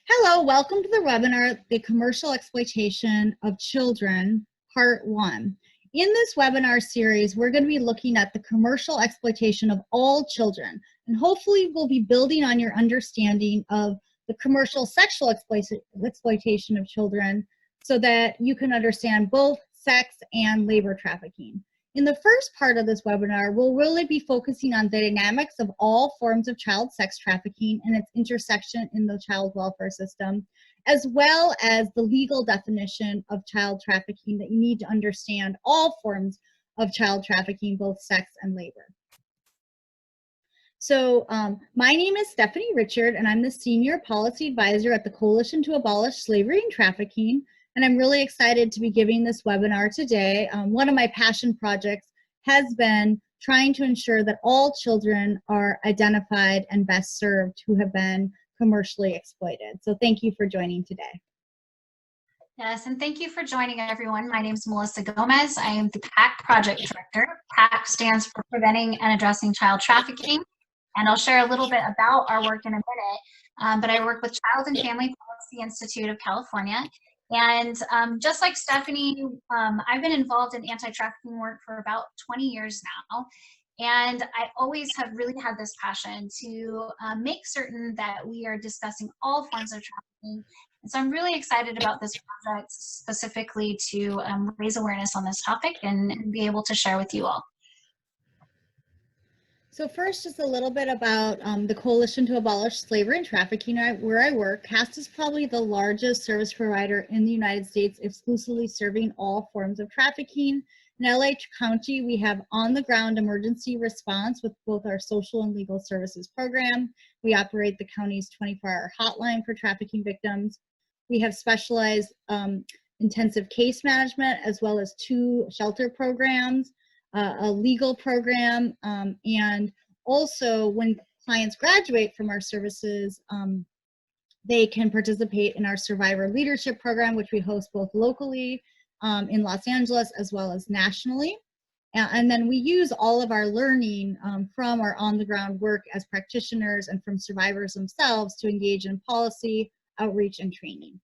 Hello, welcome to the webinar, The Commercial Exploitation of Children, Part 1. In this webinar series, we're going to be looking at the commercial exploitation of all children, and hopefully we'll be building on your understanding of the commercial sexual exploitation of children so that you can understand both sex and labor trafficking. In the first part of this webinar, we'll really be focusing on the dynamics of all forms of child sex trafficking and its intersection in the child welfare system, as well as the legal definition of child trafficking that you need to understand all forms of child trafficking, both sex and labor. So my name is Stephanie Richard, and I'm the Senior Policy Advisor at the Coalition to Abolish Slavery and Trafficking. And I'm really excited to be giving this webinar today. One of my passion projects has been trying to ensure that all children are identified and best served who have been commercially exploited. So thank you for joining today. Yes, and thank you for joining everyone. My name is Melissa Gomez. I am the PAC Project Director. PAC stands for Preventing and Addressing Child Trafficking. And I'll share a little bit about our work in a minute. But I work with Child and Family Policy Institute of California. And just like Stephanie, I've been involved in anti-trafficking work for about 20 years now. And I always have really had this passion to make certain that we are discussing all forms of trafficking. And so I'm really excited about this project specifically to raise awareness on this topic and be able to share with you all. So first, just a little bit about the Coalition to Abolish Slavery and Trafficking, where I work. CAST is probably the largest service provider in the United States, exclusively serving all forms of trafficking. In LA County, we have on-the-ground emergency response with both our social and legal services program. We operate the county's 24-hour hotline for trafficking victims. We have specialized intensive case management, as well as 2 shelter programs, a legal program, and also when clients graduate from our services, they can participate in our survivor leadership program, which we host both locally in Los Angeles as well as nationally. And then we use all of our learning from our on-the-ground work as practitioners and from survivors themselves to engage in policy, outreach, and training.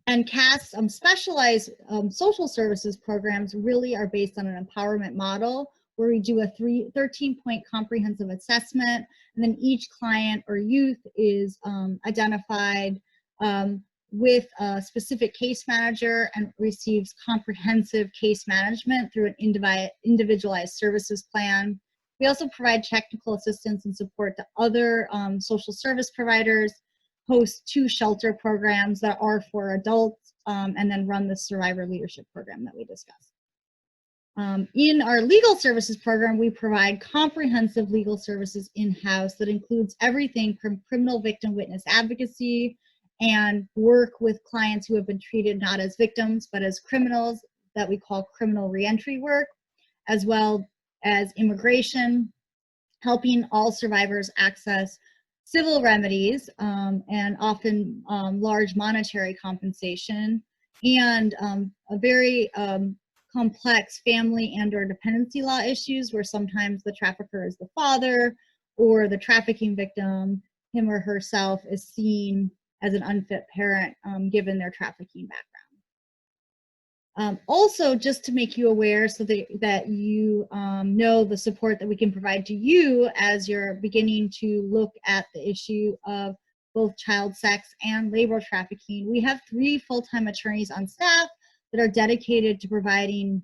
And CAST's specialized social services programs really are based on an empowerment model where we do a 13-point comprehensive assessment, and then each client or youth is identified with a specific case manager and receives comprehensive case management through an individualized services plan. We also provide technical assistance and support to other social service providers, host 2 shelter programs that are for adults, and then run the survivor leadership program that we discussed. In our legal services program, we provide comprehensive legal services in-house that includes everything from criminal victim witness advocacy and work with clients who have been treated not as victims but as criminals that we call criminal reentry work, as well as immigration, helping all survivors access civil remedies and often large monetary compensation, and a very complex family and or dependency law issues where sometimes the trafficker is the father or the trafficking victim, him or herself, is seen as an unfit parent given their trafficking background. Also, just to make you aware so that you know the support that we can provide to you as you're beginning to look at the issue of both child sex and labor trafficking, we have 3 full-time attorneys on staff that are dedicated to providing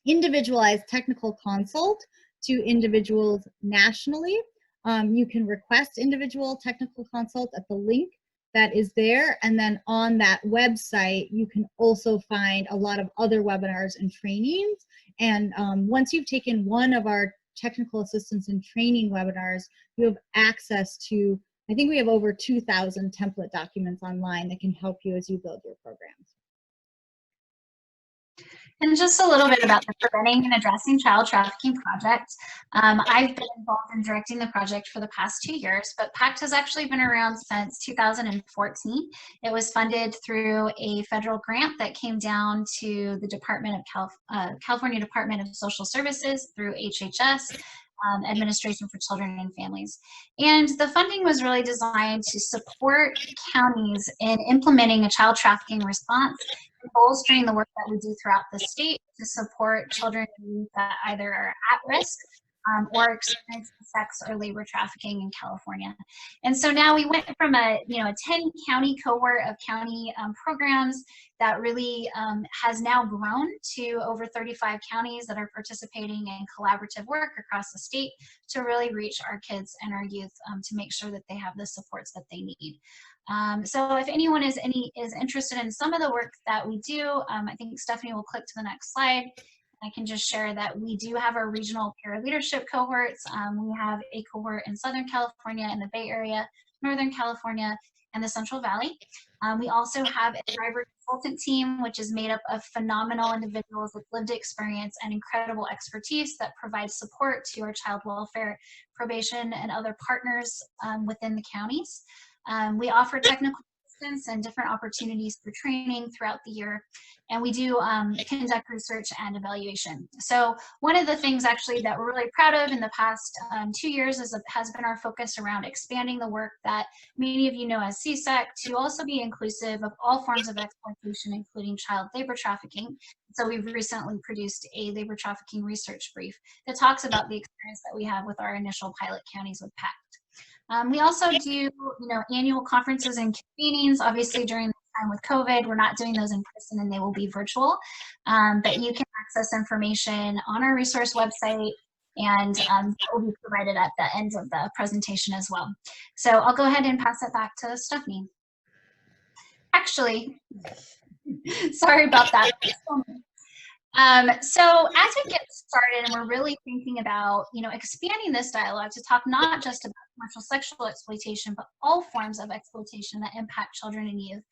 individualized technical consult to individuals nationally. You can request individual technical consult at the link that is there, and then on that website you can also find a lot of other webinars and trainings, and once you've taken one of our technical assistance and training webinars, you have access to, I think we have over 2,000 template documents online that can help you as you build your programs. And just a little bit about the Preventing and Addressing Child Trafficking project. I've been involved in directing the project for the past 2 years, but PACT has actually been around since 2014. It was funded through a federal grant that came down to the California Department of Social Services through HHS. Administration for Children and Families. And the funding was really designed to support counties in implementing a child trafficking response and bolstering the work that we do throughout the state to support children and youth that either are at risk or experiencing sex or labor trafficking in California. And so now we went from a 10 county cohort of county programs that really has now grown to over 35 counties that are participating in collaborative work across the state to really reach our kids and our youth to make sure that they have the supports that they need. So if anyone is interested in some of the work that we do, I think Stephanie will click to the next slide. I can just share that we do have our regional peer leadership cohorts. We have a cohort in Southern California, in the Bay Area, Northern California, and the Central Valley. We also have a driver consultant team, which is made up of phenomenal individuals with lived experience and incredible expertise that provide support to our child welfare, probation, and other partners within the counties. We offer technical assistance and different opportunities for training throughout the year. And we do conduct research and evaluation. So one of the things actually that we're really proud of in the past 2 years has been our focus around expanding the work that many of you know as CSEC to also be inclusive of all forms of exploitation, including child labor trafficking. So we've recently produced a labor trafficking research brief that talks about the experience that we have with our initial pilot counties with PACT. We also do, annual conferences and convenings. Obviously, during the time with COVID, we're not doing those in person and they will be virtual. But you can access information on our resource website, and that will be provided at the end of the presentation as well. So I'll go ahead and pass it back to Stephanie. Actually, sorry about that. So as we get started and we're really thinking about, expanding this dialogue to talk not just about commercial sexual exploitation, but all forms of exploitation that impact children and youth,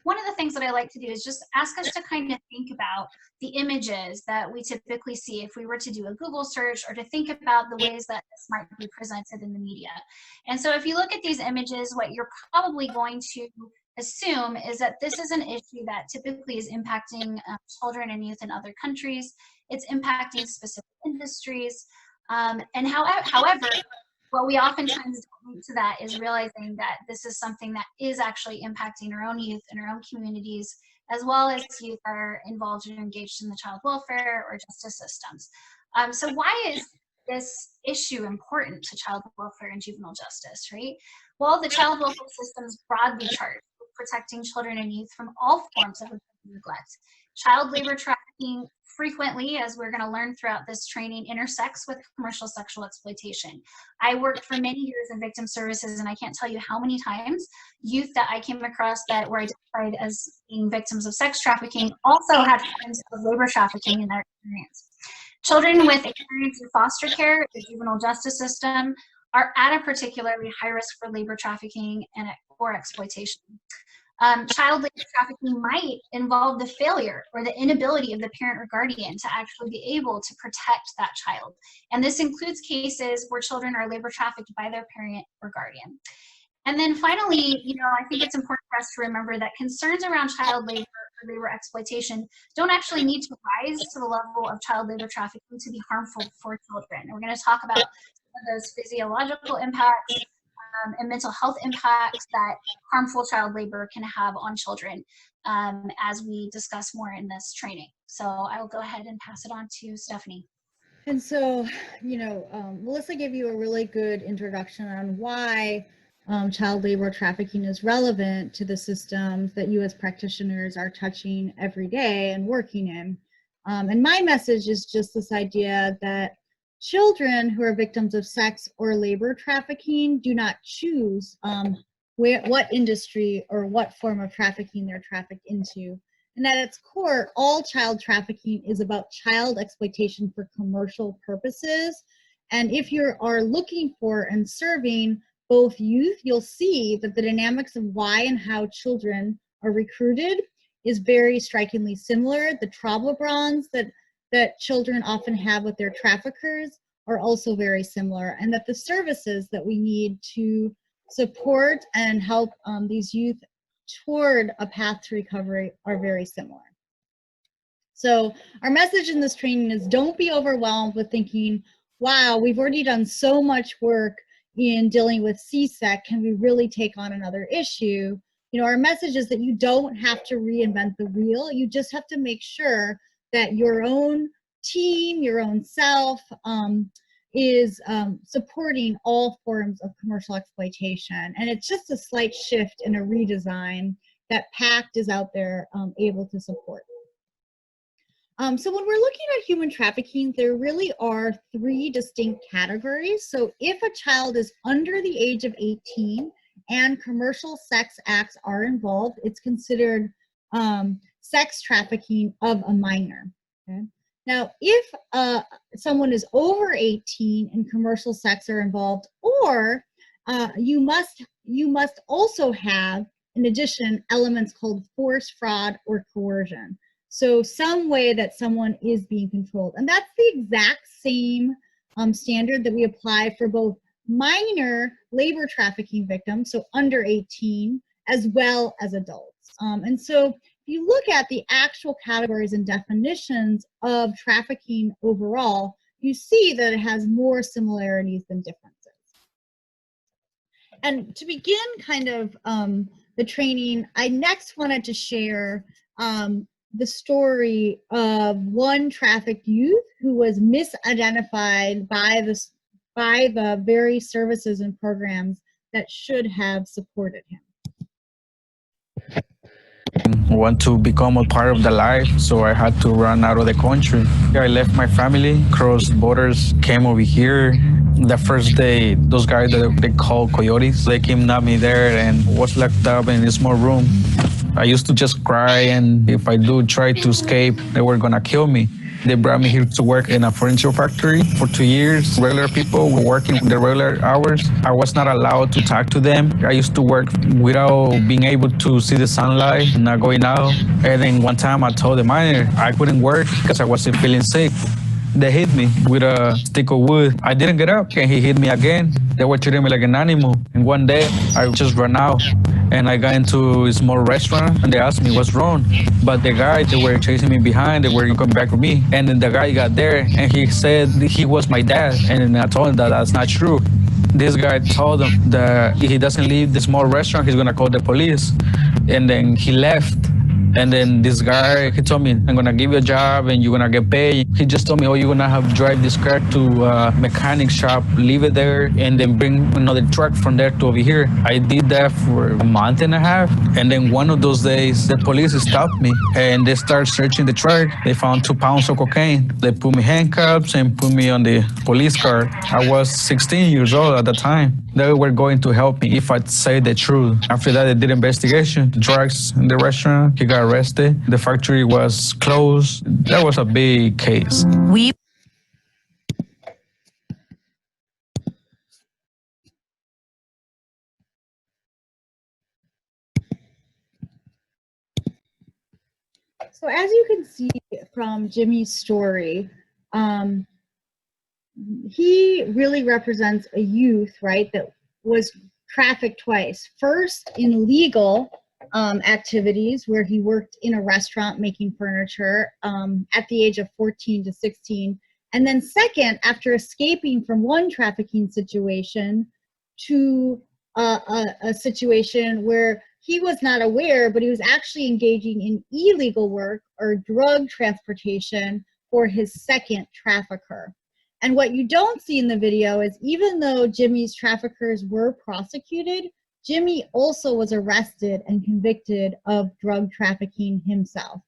one of the things that I like to do is just ask us to kind of think about the images that we typically see if we were to do a Google search, or to think about the ways that this might be presented in the media. And so if you look at these images, what you're probably going to assume is that this is an issue that typically is impacting children and youth in other countries. It's impacting specific industries. And however, what we oftentimes don't link to that is realizing that this is something that is actually impacting our own youth and our own communities, as well as youth that are involved or engaged in the child welfare or justice systems. So why is this issue important to child welfare and juvenile justice, right? Well, the child welfare system is broadly charged with protecting children and youth from all forms of neglect. Child labor trafficking frequently, as we're going to learn throughout this training, intersects with commercial sexual exploitation. I worked for many years in victim services, and I can't tell you how many times youth that I came across that were identified as being victims of sex trafficking also had friends of labor trafficking in their experience. Children with experience in foster care, the juvenile justice system, are at a particularly high risk for labor trafficking or exploitation. Child labor trafficking might involve the failure or the inability of the parent or guardian to actually be able to protect that child. And this includes cases where children are labor trafficked by their parent or guardian. And then finally, I think it's important for us to remember that concerns around child labor or labor exploitation don't actually need to rise to the level of child labor trafficking to be harmful for children. And we're going to talk about some of those physiological impacts and mental health impacts that harmful child labor can have on children as we discuss more in this training. So I will go ahead and pass it on to Stephanie. And so, Melissa gave you a really good introduction on why child labor trafficking is relevant to the systems that you as practitioners are touching every day and working in. And my message is just this idea that children who are victims of sex or labor trafficking do not choose what industry or what form of trafficking they're trafficked into. And at its core, all child trafficking is about child exploitation for commercial purposes. And if you are looking for and serving both youth, you'll see that the dynamics of why and how children are recruited is very strikingly similar. The trauma bonds that children often have with their traffickers are also very similar, and that the services that we need to support and help these youth toward a path to recovery are very similar. So our message in this training is don't be overwhelmed with thinking, wow, we've already done so much work in dealing with CSEC, can we really take on another issue? You know, our message is that you don't have to reinvent the wheel. You just have to make sure that your own team, your own self, is supporting all forms of commercial exploitation. And it's just a slight shift in a redesign that PACT is out there able to support. So when we're looking at human trafficking, there really are 3 distinct categories. So if a child is under the age of 18 and commercial sex acts are involved, it's considered sex trafficking of a minor. Okay? Now, if someone is over 18 and commercial sex are involved, or you must also have, in addition, elements called force, fraud, or coercion. So some way that someone is being controlled. And that's the exact same standard that we apply for both minor labor trafficking victims, so under 18, as well as adults. And so if you look at the actual categories and definitions of trafficking overall, you see that it has more similarities than differences. And to begin kind of the training, I next wanted to share the story of one trafficked youth who was misidentified by the very services and programs that should have supported him. Want to become a part of the life, so I had to run out of the country. I left my family, crossed borders, came over here. The first day, those guys that they call coyotes, they kidnapped me there and was locked up in a small room. I used to just cry, and if I do try to escape, they were gonna kill me. They brought me here to work in a furniture factory for 2 years. Regular people were working the regular hours. I was not allowed to talk to them. I used to work without being able to see the sunlight, not going out. And then one time I told the manager I couldn't work because I wasn't feeling sick. They hit me with a stick of wood. I didn't get up, and he hit me again. They were treating me like an animal. And one day, I just ran out, and I got into a small restaurant, and they asked me what's wrong. But the guy, they were chasing me behind. They were coming back with me. And then the guy got there, and he said he was my dad. And then I told him that that's not true. This guy told him that if he doesn't leave the small restaurant, he's gonna call the police. And then he left. And then this guy, he told me, I'm gonna give you a job and you're gonna get paid. He just told me, oh, you're gonna have to drive this car to a mechanic shop, leave it there, and then bring another truck from there to over here. I did that for a month and a half. And then one of those days, the police stopped me and they started searching the truck. They found 2 pounds of cocaine. They put me handcuffs and put me on the police car. I was 16 years old at the time. They were going to help me if I'd say the truth. After that, they did investigation. Drugs in the restaurant. He got arrested. The factory was closed. That was a big case. So as you can see from Jimmy's story, he really represents a youth, right, that was trafficked twice. First in legal activities where he worked in a restaurant making furniture at the age of 14 to 16. And then second, after escaping from one trafficking situation to a situation where he was not aware, but he was actually engaging in illegal work or drug transportation for his second trafficker. And what you don't see in the video is even though Jimmy's traffickers were prosecuted, Jimmy also was arrested and convicted of drug trafficking himself.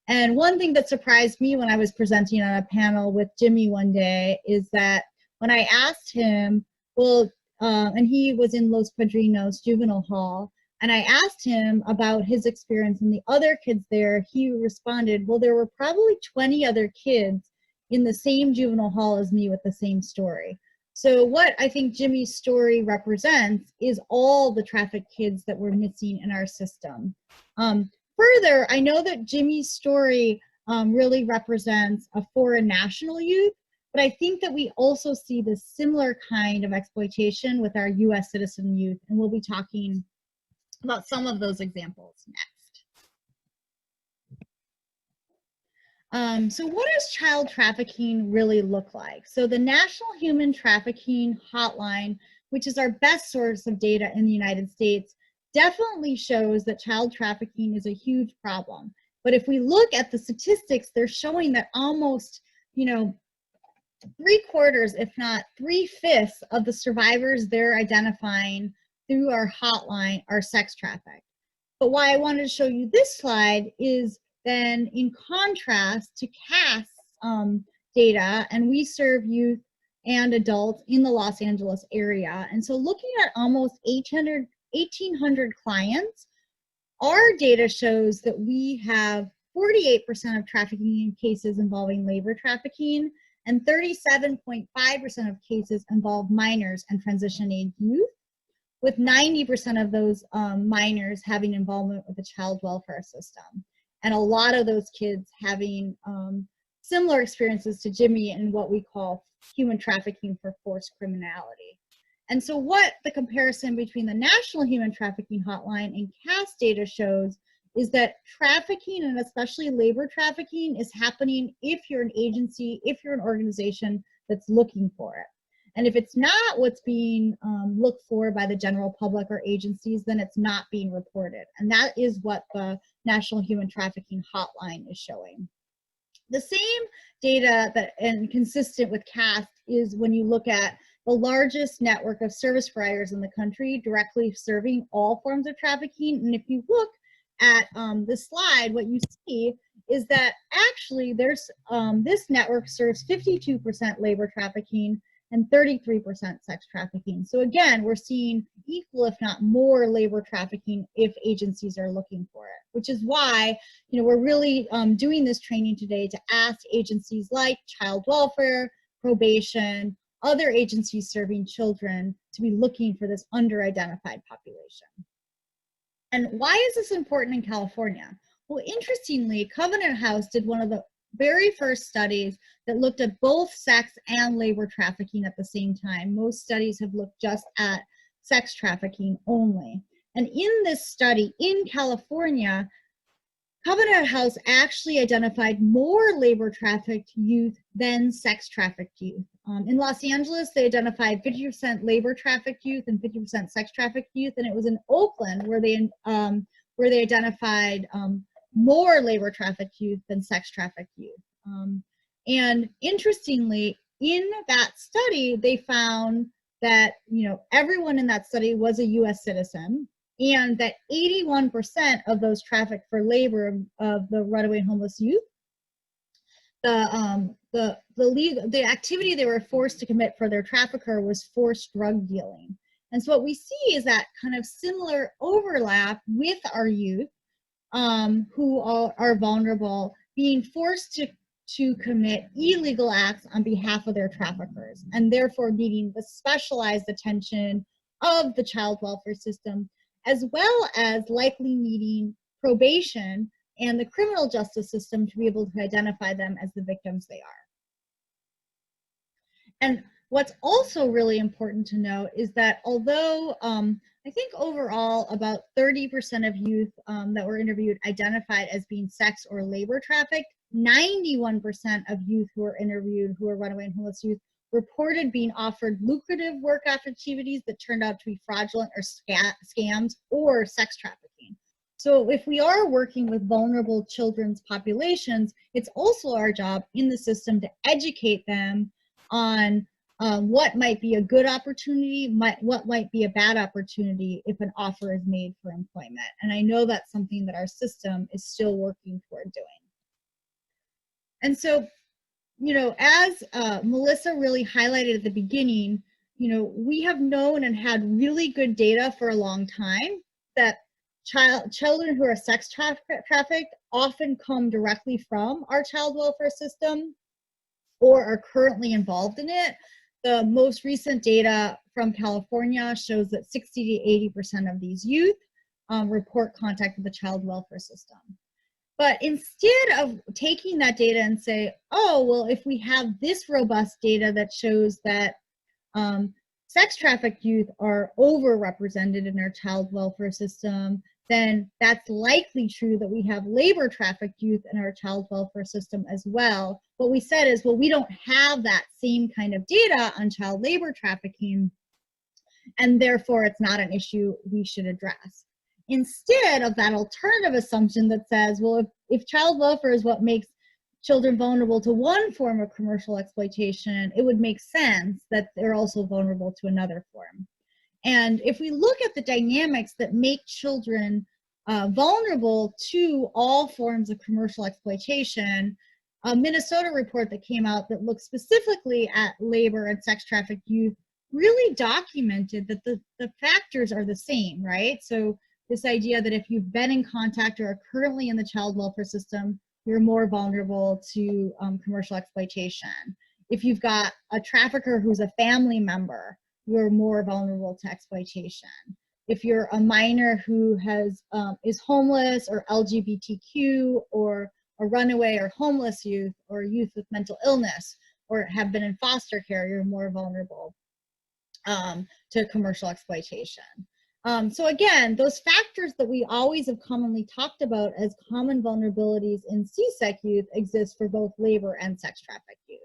And one thing that surprised me when I was presenting on a panel with Jimmy one day is that when I asked him, well, and he was in Los Padrinos Juvenile Hall, and I asked him about his experience and the other kids there, he responded, well, there were probably 20 other kids in the same juvenile hall as me with the same story. So what I think Jimmy's story represents is all the trafficked kids that were missing in our system. Further, I know that Jimmy's story really represents a foreign national youth, but I think that we also see this similar kind of exploitation with our US citizen youth, and we'll be talking about some of those examples next. So what does child trafficking really look like? So the National Human Trafficking Hotline, which is our best source of data in the United States, definitely shows that child trafficking is a huge problem. But if we look at the statistics, they're showing that almost, 3/4, if not 3/5 of the survivors they're identifying through our hotline are sex trafficked. But why I wanted to show you this slide is then in contrast to CAS's data, and we serve youth and adults in the Los Angeles area. And so looking at almost 1,800 clients, our data shows that we have 48% of trafficking cases involving labor trafficking, and 37.5% of cases involve minors and transition-age youth, with 90% of those minors having involvement with the child welfare system. And a lot of those kids having similar experiences to Jimmy in what we call human trafficking for forced criminality. And so what the comparison between the National Human Trafficking Hotline and CAS data shows is that trafficking, and especially labor trafficking, is happening if you're an agency, if you're an organization that's looking for it. And if it's not what's being looked for by the general public or agencies, then it's not being reported. And that is what the National Human Trafficking Hotline is showing. The same data that, and consistent with CAS, is when you look at the largest network of service providers in the country directly serving all forms of trafficking. And if you look at this slide, what you see is that actually there's this network serves 52% labor trafficking and 33% sex trafficking. So again, we're seeing equal, if not more, labor trafficking if agencies are looking for it, which is why, we're really doing this training today to ask agencies like child welfare, probation, other agencies serving children to be looking for this under-identified population. And why is this important in California? Well, interestingly, Covenant House did one of the very first studies that looked at both sex and labor trafficking at the same time. Most studies have looked just at sex trafficking only. And in this study in California, Covenant House actually identified more labor trafficked youth than sex trafficked youth. In Los Angeles, they identified 50% labor trafficked youth and 50% sex trafficked youth, and it was in Oakland where they identified more labor trafficked youth than sex trafficked youth. And interestingly, in that study, they found that everyone in that study was a U.S. citizen, and that 81% of those trafficked for labor of the runaway homeless youth, the activity they were forced to commit for their trafficker was forced drug dealing. And so what we see is that kind of similar overlap with our youth who are vulnerable, being forced to commit illegal acts on behalf of their traffickers, and therefore needing the specialized attention of the child welfare system, as well as likely needing probation and the criminal justice system to be able to identify them as the victims they are. And what's also really important to note is that although I think overall about 30% of youth that were interviewed identified as being sex or labor trafficked, 91% of youth who were interviewed who were runaway and homeless youth reported being offered lucrative work activities that turned out to be fraudulent or scams or sex trafficking. So if we are working with vulnerable children's populations, it's also our job in the system to educate them on what might be a good opportunity, what might be a bad opportunity if an offer is made for employment. And I know that's something that our system is still working toward doing. And so, as Melissa really highlighted at the beginning, we have known and had really good data for a long time that children who are sex trafficked often come directly from our child welfare system or are currently involved in it. The most recent data from California shows that 60 to 80% of these youth report contact with the child welfare system. But instead of taking that data and say, oh, well, if we have this robust data that shows that sex trafficked youth are overrepresented in our child welfare system, then that's likely true that we have labor trafficked youth in our child welfare system as well. What we said is, well, we don't have that same kind of data on child labor trafficking, and therefore it's not an issue we should address. Instead of that alternative assumption that says, well, if child welfare is what makes children vulnerable to one form of commercial exploitation, it would make sense that they're also vulnerable to another form. And if we look at the dynamics that make children vulnerable to all forms of commercial exploitation, a Minnesota report that came out that looked specifically at labor and sex trafficked youth really documented that the factors are the same, right? So this idea that if you've been in contact or are currently in the child welfare system, you're more vulnerable to commercial exploitation. If you've got a trafficker who's a family member, you're more vulnerable to exploitation. If you're a minor who is homeless or LGBTQ, or a runaway or homeless youth, or youth with mental illness, or have been in foster care, you're more vulnerable to commercial exploitation. So again, those factors that we always have commonly talked about as common vulnerabilities in CSEC youth exist for both labor and sex trafficked youth.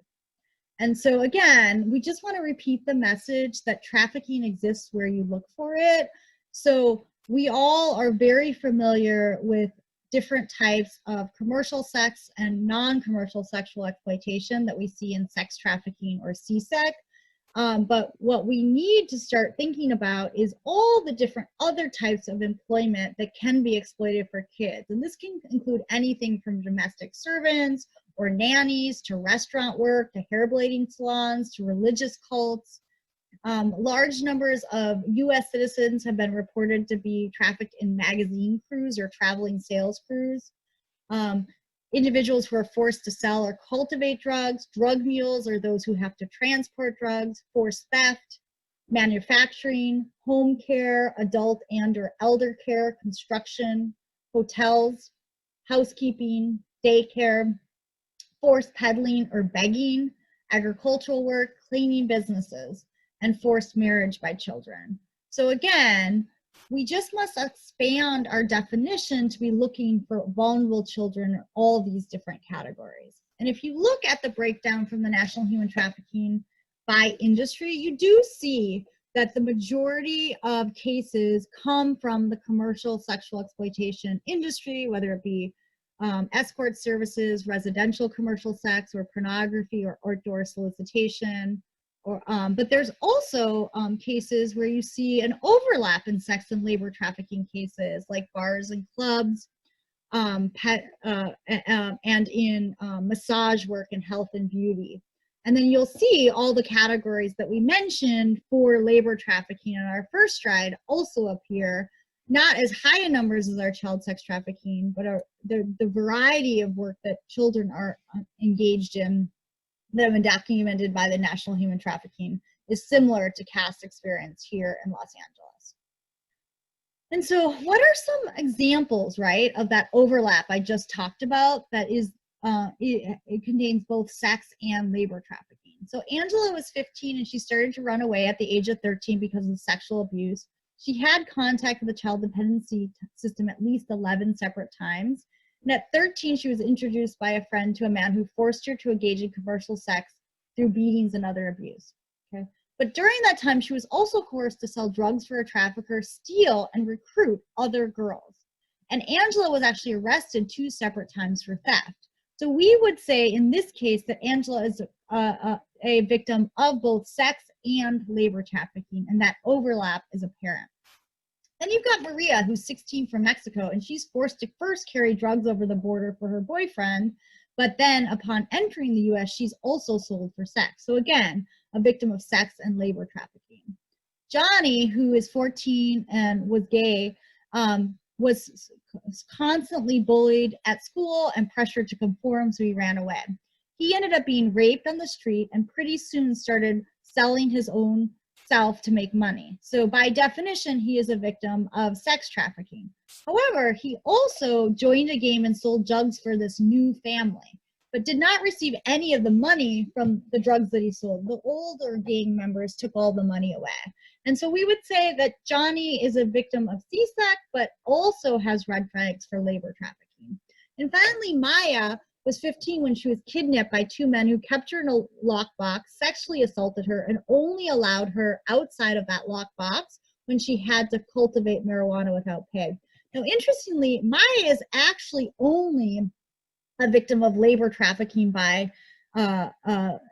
And so again, we just want to repeat the message that trafficking exists where you look for it. So we all are very familiar with different types of commercial sex and non-commercial sexual exploitation that we see in sex trafficking or CSEC. But what we need to start thinking about is all the different other types of employment that can be exploited for kids. And this can include anything from domestic servants or nannies to restaurant work to hair blading salons to religious cults. Large numbers of US citizens have been reported to be trafficked in magazine crews or traveling sales crews. Individuals who are forced to sell or cultivate drugs, drug mules or those who have to transport drugs, forced theft, manufacturing, home care, adult and or elder care, construction, hotels, housekeeping, daycare, forced peddling or begging, agricultural work, cleaning businesses, and forced marriage by children. So again, we just must expand our definition to be looking for vulnerable children in all these different categories. And if you look at the breakdown from the National Human Trafficking by industry, you do see that the majority of cases come from the commercial sexual exploitation industry, whether it be escort services, residential commercial sex, or pornography or outdoor solicitation. But there's also cases where you see an overlap in sex and labor trafficking cases, like bars and clubs, and in massage work and health and beauty. And then you'll see all the categories that we mentioned for labor trafficking in our first slide also appear, not as high in numbers as our child sex trafficking, but the variety of work that children are engaged in that have been documented by the National Human Trafficking is similar to CAST experience here in Los Angeles. And so what are some examples, right, of that overlap I just talked about that is, it contains both sex and labor trafficking. So Angela was 15 and she started to run away at the age of 13 because of sexual abuse. She had contact with the child dependency system at least 11 separate times. And at 13, she was introduced by a friend to a man who forced her to engage in commercial sex through beatings and other abuse. Okay? But during that time, she was also coerced to sell drugs for a trafficker, steal, and recruit other girls. And Angela was actually arrested 2 separate times for theft. So we would say in this case that Angela is a victim of both sex and labor trafficking, and that overlap is apparent. Then you've got Maria, who's 16 from Mexico, and she's forced to first carry drugs over the border for her boyfriend, but then upon entering the US, she's also sold for sex. So again, a victim of sex and labor trafficking. Johnny, who is 14 and was gay, was constantly bullied at school and pressured to conform, so he ran away. He ended up being raped on the street and pretty soon started selling his own self to make money. So by definition, he is a victim of sex trafficking. However, he also joined a game and sold drugs for this new family. but did not receive any of the money from the drugs that he sold. The older gang members took all the money away. And so we would say that Johnny is a victim of CSEC, but also has red flags for labor trafficking. And finally, Maya was 15 when she was kidnapped by two men who kept her in a lockbox, sexually assaulted her, and only allowed her outside of that lockbox when she had to cultivate marijuana without pay. Now, interestingly, Maya is actually only a victim of labor trafficking by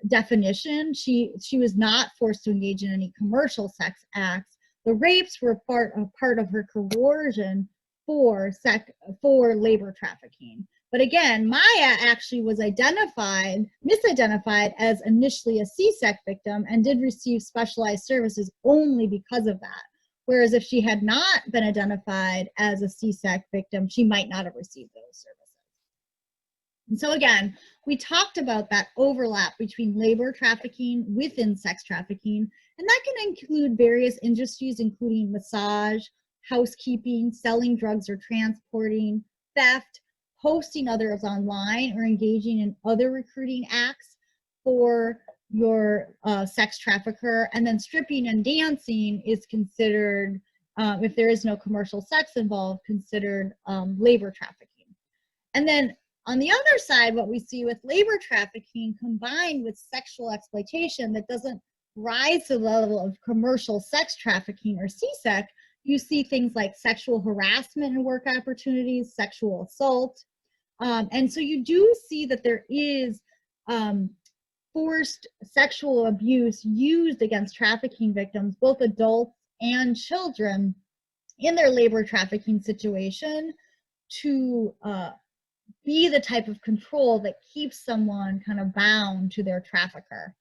definition. She was not forced to engage in any commercial sex acts. The rapes were part of her coercion for labor trafficking. But again, Maya actually was misidentified as initially a CSEC victim and did receive specialized services only because of that. Whereas if she had not been identified as a CSEC victim, she might not have received those services. And so again, we talked about that overlap between labor trafficking within sex trafficking, and that can include various industries, including massage, housekeeping, selling drugs or transporting, theft, hosting others online, or engaging in other recruiting acts for your sex trafficker. And then stripping and dancing is considered, if there is no commercial sex involved, considered labor trafficking. And then on the other side, what we see with labor trafficking combined with sexual exploitation that doesn't rise to the level of commercial sex trafficking or CSEC, you see things like sexual harassment in work opportunities, sexual assault. And so you do see that there is forced sexual abuse used against trafficking victims, both adults and children, in their labor trafficking situation to be the type of control that keeps someone kind of bound to their trafficker.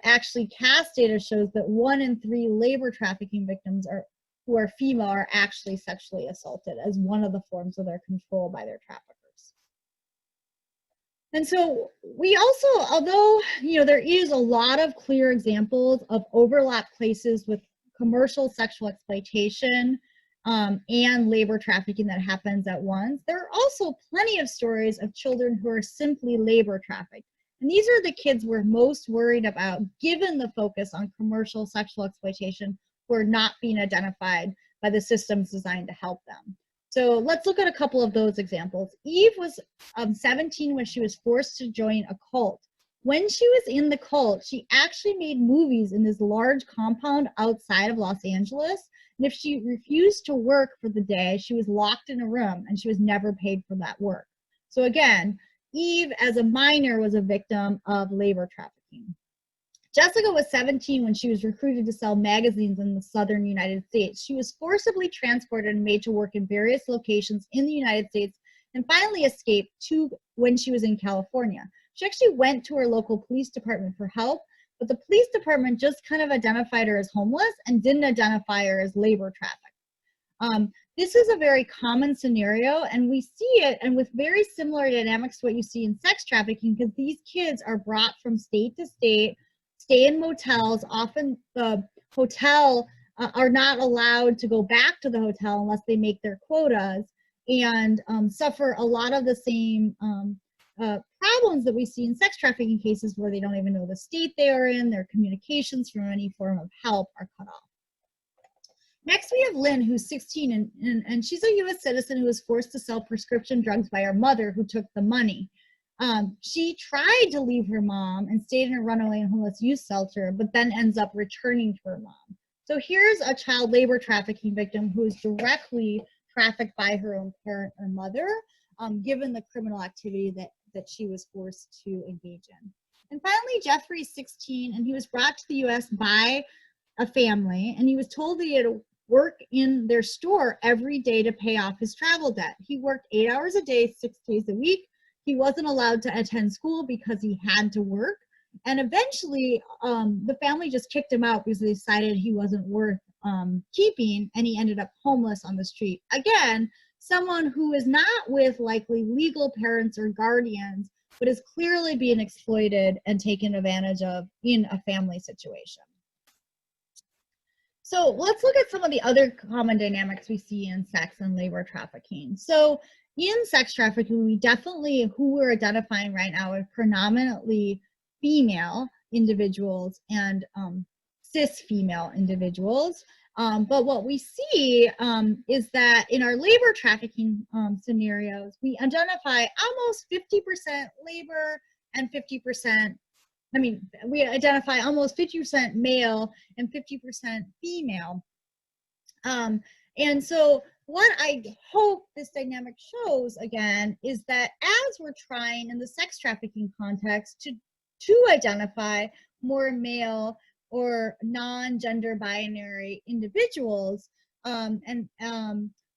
Actually, CAS data shows that 1 in 3 labor trafficking victims who are female are actually sexually assaulted as one of the forms of their control by their traffickers. And so we also, although there is a lot of clear examples of overlap places with commercial sexual exploitation and labor trafficking that happens at once, there are also plenty of stories of children who are simply labor trafficked. And these are the kids we're most worried about, given the focus on commercial sexual exploitation, who are not being identified by the systems designed to help them. So let's look at a couple of those examples. Eve was 17 when she was forced to join a cult. When she was in the cult, she actually made movies in this large compound outside of Los Angeles. And if she refused to work for the day, she was locked in a room and she was never paid for that work. So again, Eve, as a minor, was a victim of labor trafficking. Jessica was 17 when she was recruited to sell magazines in the southern United States. She was forcibly transported and made to work in various locations in the United States and finally escaped when she was in California. She actually went to her local police department for help, but the police department just kind of identified her as homeless and didn't identify her as labor trafficked. This is a very common scenario, and we see it and with very similar dynamics to what you see in sex trafficking, because these kids are brought from state to state, stay in motels. Often the hotel are not allowed to go back to the hotel unless they make their quotas, and suffer a lot of the same problems that we see in sex trafficking cases, where they don't even know the state they are in, their communications from any form of help are cut off. Next, we have Lynn, who's 16, and she's a U.S. citizen who was forced to sell prescription drugs by her mother, who took the money. She tried to leave her mom and stayed in a runaway and homeless youth shelter, but then ends up returning to her mom. So here's a child labor trafficking victim who is directly trafficked by her own parent or mother, given the criminal activity that she was forced to engage in. And finally, Jeffrey's 16, and he was brought to the U.S. by a family, and he was told that he had to work in their store every day to pay off his travel debt. He worked 8 hours a day, 6 days a week. He wasn't allowed to attend school because he had to work. And eventually, the family just kicked him out because they decided he wasn't worth keeping, and he ended up homeless on the street. Again, someone who is not with likely legal parents or guardians, but is clearly being exploited and taken advantage of in a family situation. So let's look at some of the other common dynamics we see in sex and labor trafficking. So in sex trafficking, we definitely, who we're identifying right now are predominantly female individuals and cis female individuals. But what we see is that in our labor trafficking scenarios, we identify almost 50% labor and 50%, we identify almost 50% male and 50% female. And so what I hope this dynamic shows, again, is that as we're trying in the sex trafficking context to identify more male or non-gender binary individuals,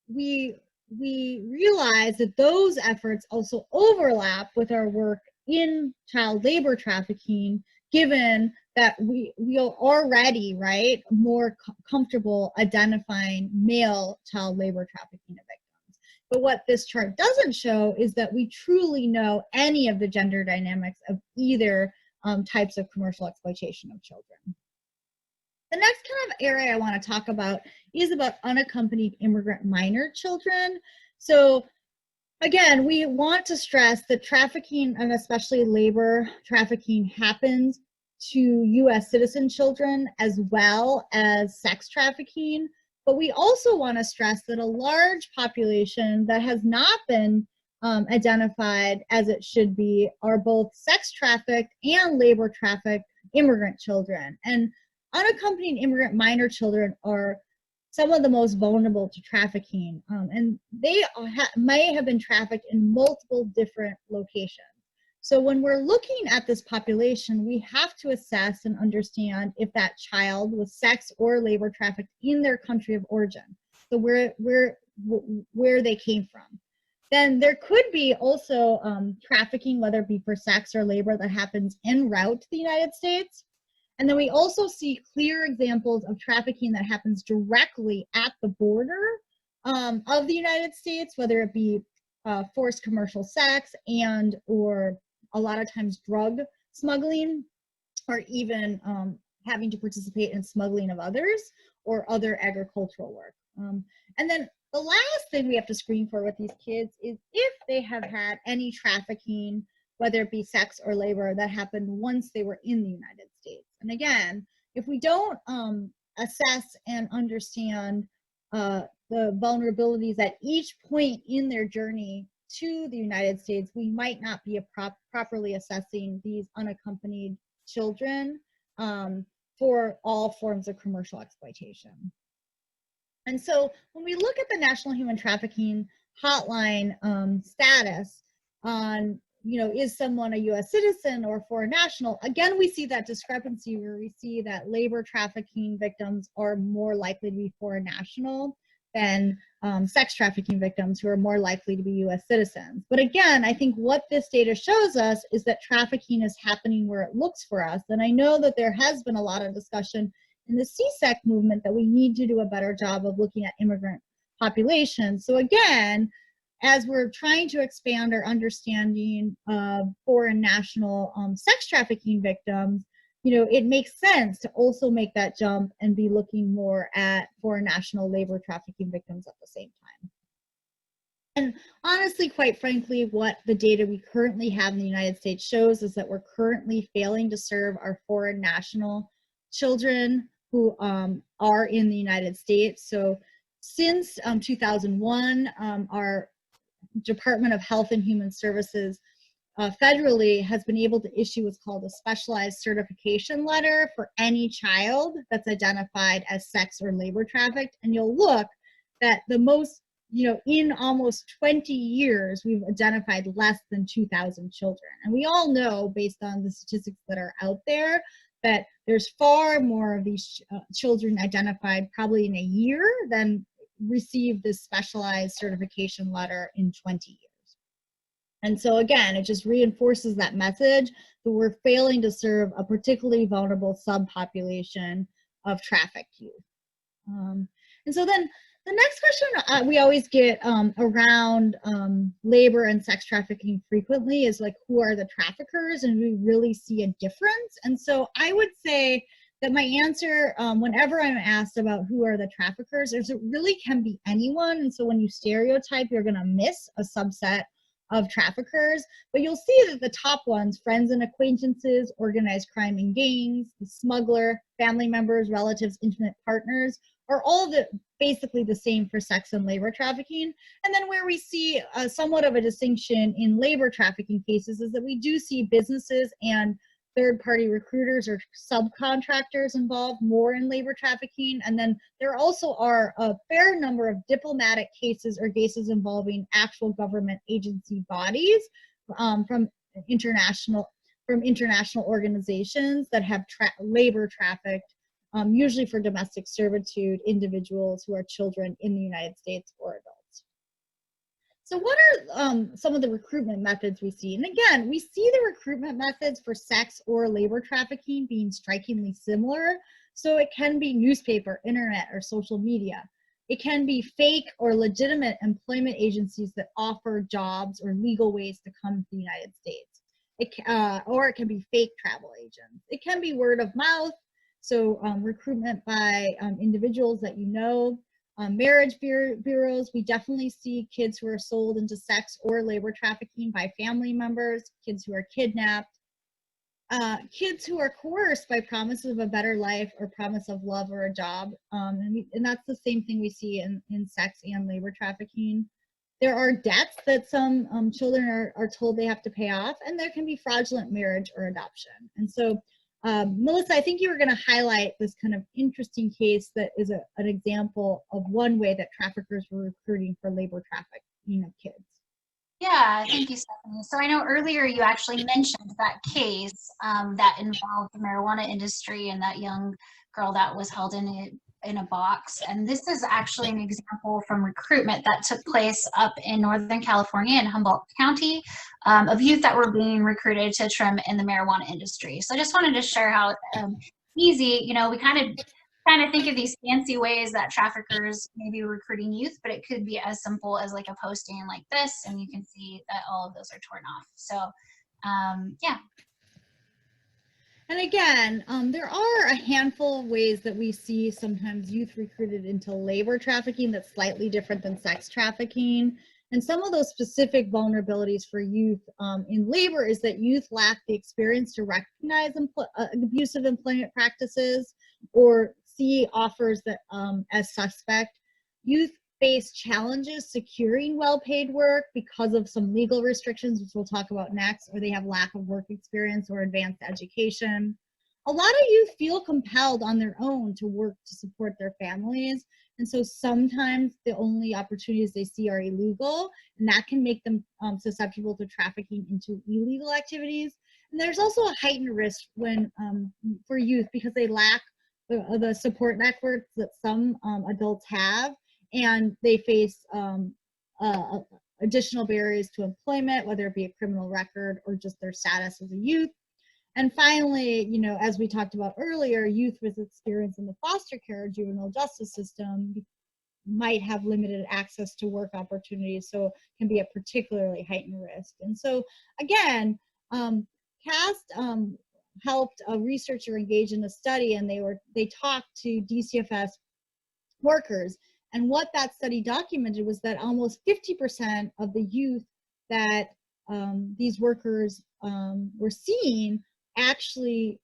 we realize that those efforts also overlap with our work in child labor trafficking, given that we are already, right, more comfortable identifying male child labor trafficking victims. But what this chart doesn't show is that we truly know any of the gender dynamics of either types of commercial exploitation of children. The next kind of area I want to talk about is about unaccompanied immigrant minor children. So again, we want to stress that trafficking, and especially labor trafficking, happens to U.S. citizen children as well as sex trafficking. But we also want to stress that a large population that has not been identified as it should be are both sex trafficked and labor trafficked immigrant children. And unaccompanied immigrant minor children are some of the most vulnerable to trafficking, and they may have been trafficked in multiple different locations. So when we're looking at this population, we have to assess and understand if that child was sex or labor trafficked in their country of origin, so where they came from. Then there could be also trafficking, whether it be for sex or labor, that happens en route to the United States. And then we also see clear examples of trafficking that happens directly at the border of the United States, whether it be forced commercial sex and or a lot of times drug smuggling, or even having to participate in smuggling of others or other agricultural work. And then the last thing we have to screen for with these kids is if they have had any trafficking, whether it be sex or labor, that happened once they were in the United States. And again, if we don't assess and understand the vulnerabilities at each point in their journey to the United States, we might not be properly assessing these unaccompanied children for all forms of commercial exploitation. And so when we look at the National Human Trafficking Hotline status on, is someone a U.S. citizen or foreign national? Again, we see that discrepancy where we see that labor trafficking victims are more likely to be foreign national than sex trafficking victims, who are more likely to be U.S. citizens. But again, I think what this data shows us is that trafficking is happening where it looks for us. And I know that there has been a lot of discussion in the CSEC movement that we need to do a better job of looking at immigrant populations. So again, as we're trying to expand our understanding of foreign national sex trafficking victims, it makes sense to also make that jump and be looking more at foreign national labor trafficking victims at the same time. And honestly, quite frankly, what the data we currently have in the United States shows is that we're currently failing to serve our foreign national children who are in the United States. So since 2001, our Department of Health and Human Services federally has been able to issue what's called a specialized certification letter for any child that's identified as sex or labor trafficked. And you'll look that the most, in almost 20 years, we've identified less than 2,000 children. And we all know, based on the statistics that are out there, that there's far more of these children identified probably in a year than received this specialized certification letter in 20 years. And so again, it just reinforces that message that we're failing to serve a particularly vulnerable subpopulation of trafficked youth. And so then the next question we always get around labor and sex trafficking frequently is like, who are the traffickers? And we really see a difference. And so I would say that my answer, whenever I'm asked about who are the traffickers, it really can be anyone. And so when you stereotype, you're going to miss a subset of traffickers. But you'll see that the top ones, friends and acquaintances, organized crime and gangs, the smuggler, family members, relatives, intimate partners, are all basically the same for sex and labor trafficking. And then where we see somewhat of a distinction in labor trafficking cases is that we do see businesses and third-party recruiters or subcontractors involved more in labor trafficking. And then there also are a fair number of diplomatic cases or cases involving actual government agency bodies from international organizations that have labor trafficked, usually for domestic servitude, individuals who are children in the United States or adults. So what are some of the recruitment methods we see? And again, we see the recruitment methods for sex or labor trafficking being strikingly similar. So it can be newspaper, internet, or social media. It can be fake or legitimate employment agencies that offer jobs or legal ways to come to the United States. Or it can be fake travel agents. It can be word of mouth, so recruitment by individuals that you know. Marriage bureaus, we definitely see kids who are sold into sex or labor trafficking by family members, kids who are kidnapped, kids who are coerced by promises of a better life or promise of love or a job. And that's the same thing we see in sex and labor trafficking. There are debts that some children are told they have to pay off, and there can be fraudulent marriage or adoption. And so Melissa, I think you were going to highlight this kind of interesting case that is an example of one way that traffickers were recruiting for labor trafficking of kids. Yeah, thank you, Stephanie. So I know earlier you actually mentioned that case that involved the marijuana industry and that young girl that was held in a box. And this is actually an example from recruitment that took place up in Northern California in Humboldt County of youth that were being recruited to trim in the marijuana industry. So I just wanted to share how easy, you know, we kind of think of these fancy ways that traffickers may be recruiting youth, but it could be as simple as like a posting like this, and you can see that all of those are torn off. So yeah. And again, there are a handful of ways that we see sometimes youth recruited into labor trafficking that's slightly different than sex trafficking. And some of those specific vulnerabilities for youth in labor is that youth lack the experience to recognize abusive employment practices or see offers that as suspect. Youth face challenges securing well-paid work because of some legal restrictions, which we'll talk about next, or they have lack of work experience or advanced education. A lot of youth feel compelled on their own to work to support their families, and so sometimes the only opportunities they see are illegal, and that can make them susceptible to trafficking into illegal activities. And there's also a heightened risk when for youth because they lack the support networks that some adults have, and they face additional barriers to employment, whether it be a criminal record or just their status as a youth. And finally, you know, as we talked about earlier, youth with experience in the foster care or juvenile justice system might have limited access to work opportunities, so can be a particularly heightened risk. And so again, CAST helped a researcher engage in a study, and they talked to DCFS workers. And what that study documented was that almost 50% of the youth that these workers were seeing actually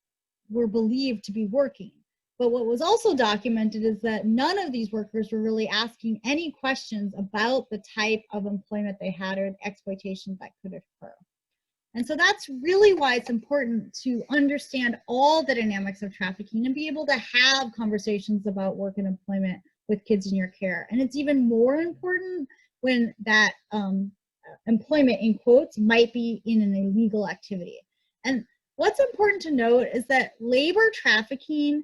were believed to be working. But what was also documented is that none of these workers were really asking any questions about the type of employment they had or exploitation that could occur. And so that's really why it's important to understand all the dynamics of trafficking and be able to have conversations about work and employment with kids in your care. And it's even more important when that employment, in quotes, might be in an illegal activity. And what's important to note is that labor trafficking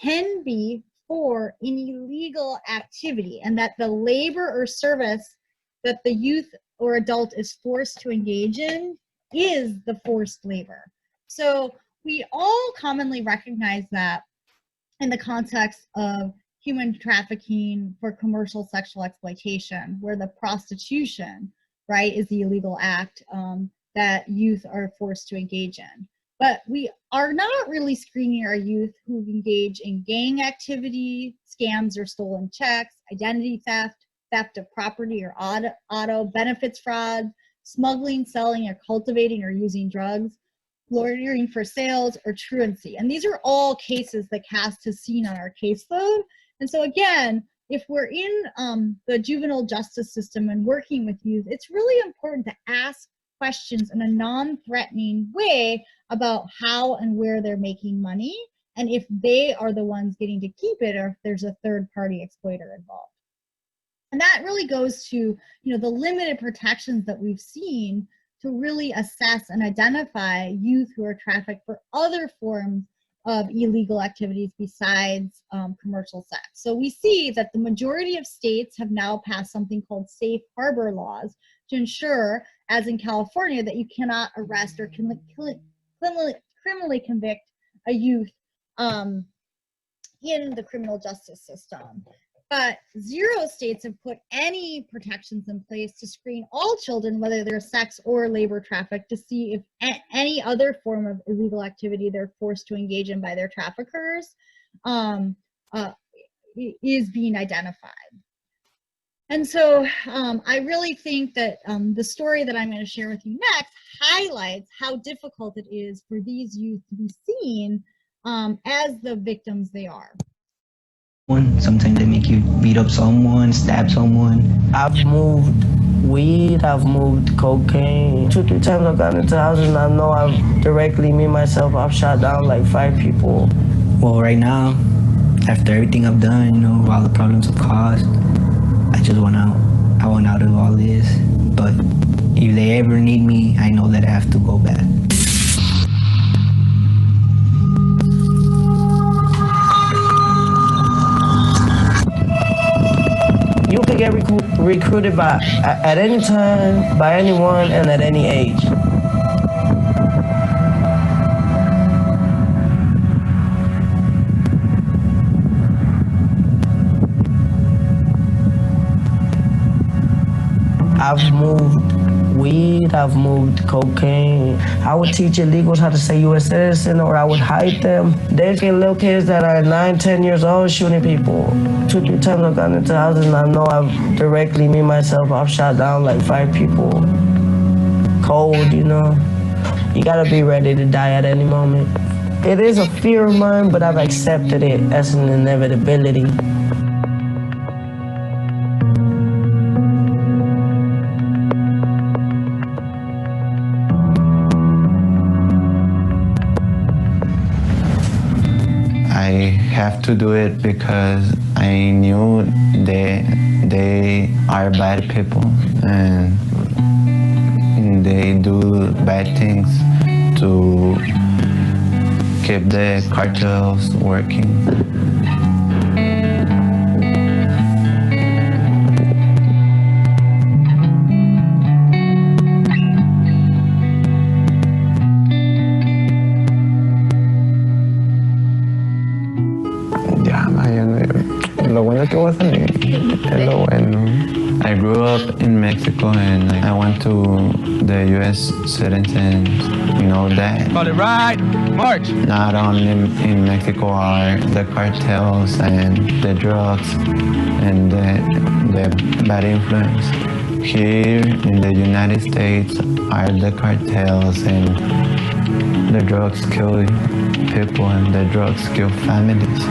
can be for an illegal activity, and that the labor or service that the youth or adult is forced to engage in is the forced labor. So we all commonly recognize that in the context of human trafficking for commercial sexual exploitation, where the prostitution, right, is the illegal act that youth are forced to engage in. But we are not really screening our youth who engage in gang activity, scams or stolen checks, identity theft, theft of property or auto, benefits fraud, smuggling, selling, or cultivating or using drugs, loitering for sales, or truancy. And these are all cases that CAST has seen on our caseload. And so again, if we're in the juvenile justice system and working with youth, it's really important to ask questions in a non-threatening way about how and where they're making money, and if they are the ones getting to keep it, or if there's a third-party exploiter involved. And that really goes to, the limited protections that we've seen to really assess and identify youth who are trafficked for other forms of illegal activities besides commercial sex. So we see that the majority of states have now passed something called safe harbor laws to ensure, as in California, that you cannot arrest or criminally convict a youth in the criminal justice system. But 0 states have put any protections in place to screen all children, whether they're sex or labor trafficked, to see if any other form of illegal activity they're forced to engage in by their traffickers is being identified. And so I really think that the story that I'm going to share with you next highlights how difficult it is for these youth to be seen as the victims they are. Sometimes they make you beat up someone, stab someone. I've moved weed, I've moved cocaine. 2 or 3 times I've gotten into houses and I know I've directly, me myself, I've shot down like 5 people. Well, right now, after everything I've done, all the problems I've caused, I just want out. I want out of all this. But if they ever need me, I know that I have to go back. You can get recruited at any time, by anyone, and at any age. I've moved weed, I've moved cocaine. I would teach illegals how to say U.S. citizen, or I would hide them. There's little kids that are 9, 10 years old shooting people. 2 or 3 times I've gotten into houses and I know I've directly, me myself, I've shot down like 5 people. Cold, You gotta be ready to die at any moment. It is a fear of mine, but I've accepted it as an inevitability. I have to do it because I knew they are bad people and they do bad things to keep the cartels working. I grew up in Mexico and I went to the U.S. citizens, that. Call it right, march. Not only in Mexico are the cartels and the drugs and the bad influence. Here in the United States are the cartels and the drugs kill people and the drugs kill families.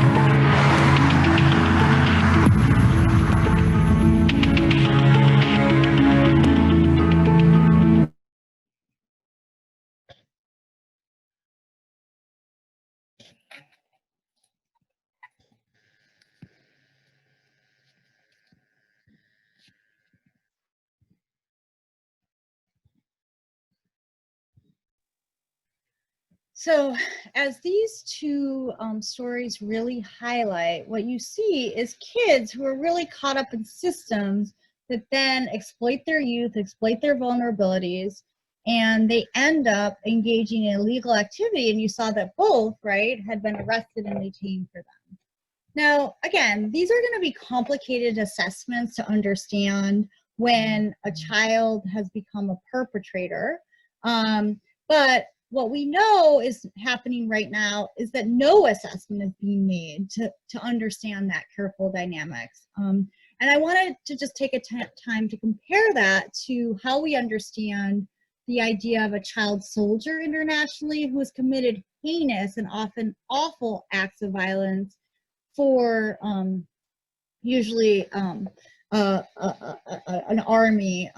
So as these 2 stories really highlight, what you see is kids who are really caught up in systems that then exploit their youth, exploit their vulnerabilities, and they end up engaging in illegal activity. And you saw that both, right, had been arrested and detained for them. Now, again, these are going to be complicated assessments to understand when a child has become a perpetrator. But what we know is happening right now is that no assessment is being made to understand that careful dynamics. And I wanted to just take a time to compare that to how we understand the idea of a child soldier internationally who has committed heinous and often awful acts of violence for usually an army.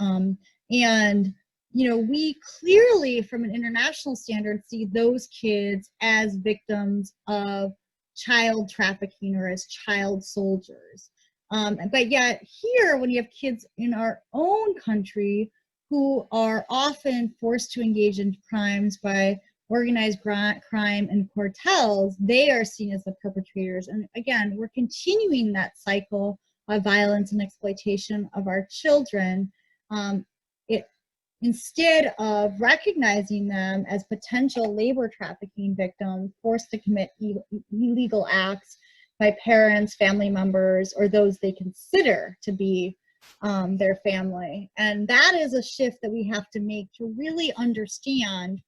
And you know, we clearly, from an international standard, see those kids as victims of child trafficking or as child soldiers. But yet here, when you have kids in our own country who are often forced to engage in crimes by organized crime and cartels, they are seen as the perpetrators. And again, we're continuing that cycle of violence and exploitation of our children. Instead of recognizing them as potential labor trafficking victims forced to commit illegal acts by parents, family members, or those they consider to be their family. And that is a shift that we have to make to really understand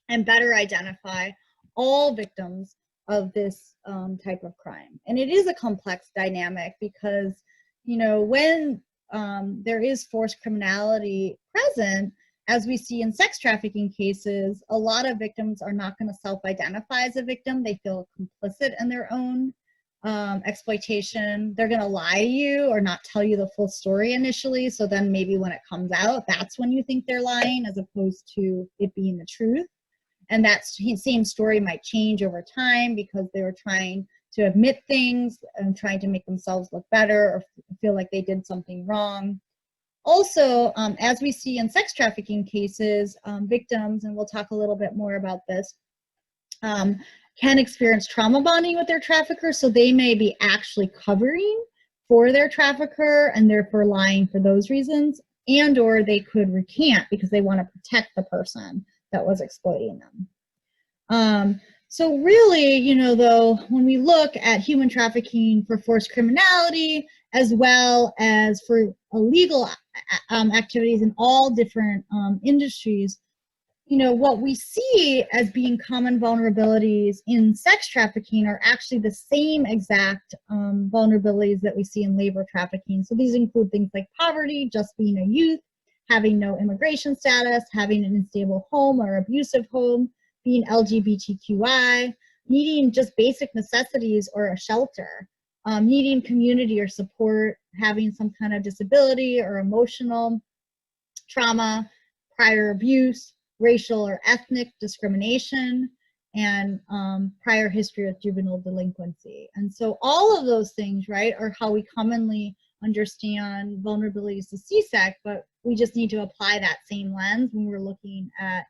and better identify all victims of this type of crime. And it is a complex dynamic because, you know, when there is forced criminality present, as we see in sex trafficking cases, a lot of victims are not going to self-identify as a victim. They feel complicit in their own exploitation. They're going to lie to you or not tell you the full story initially. So then maybe when it comes out, that's when you think they're lying as opposed to it being the truth. And that same story might change over time because they were trying to admit things and trying to make themselves look better or feel like they did something wrong. Also, as we see in sex trafficking cases, victims, and we'll talk a little bit more about this, can experience trauma bonding with their trafficker, so they may be actually covering for their trafficker and therefore lying for those reasons, and or they could recant because they want to protect the person that was exploiting them. So really, you know, though, when we look at human trafficking for forced criminality, as well as for illegal activities in all different industries, you know, what we see as being common vulnerabilities in sex trafficking are actually the same exact vulnerabilities that we see in labor trafficking. So these include things like poverty, just being a youth, having no immigration status, having an unstable home or abusive home, being LGBTQI, needing just basic necessities or a shelter, needing community or support, having some kind of disability or emotional trauma, prior abuse, racial or ethnic discrimination, and prior history of juvenile delinquency. And so all of those things, right, are how we commonly understand vulnerabilities to CSEC, but we just need to apply that same lens when we're looking at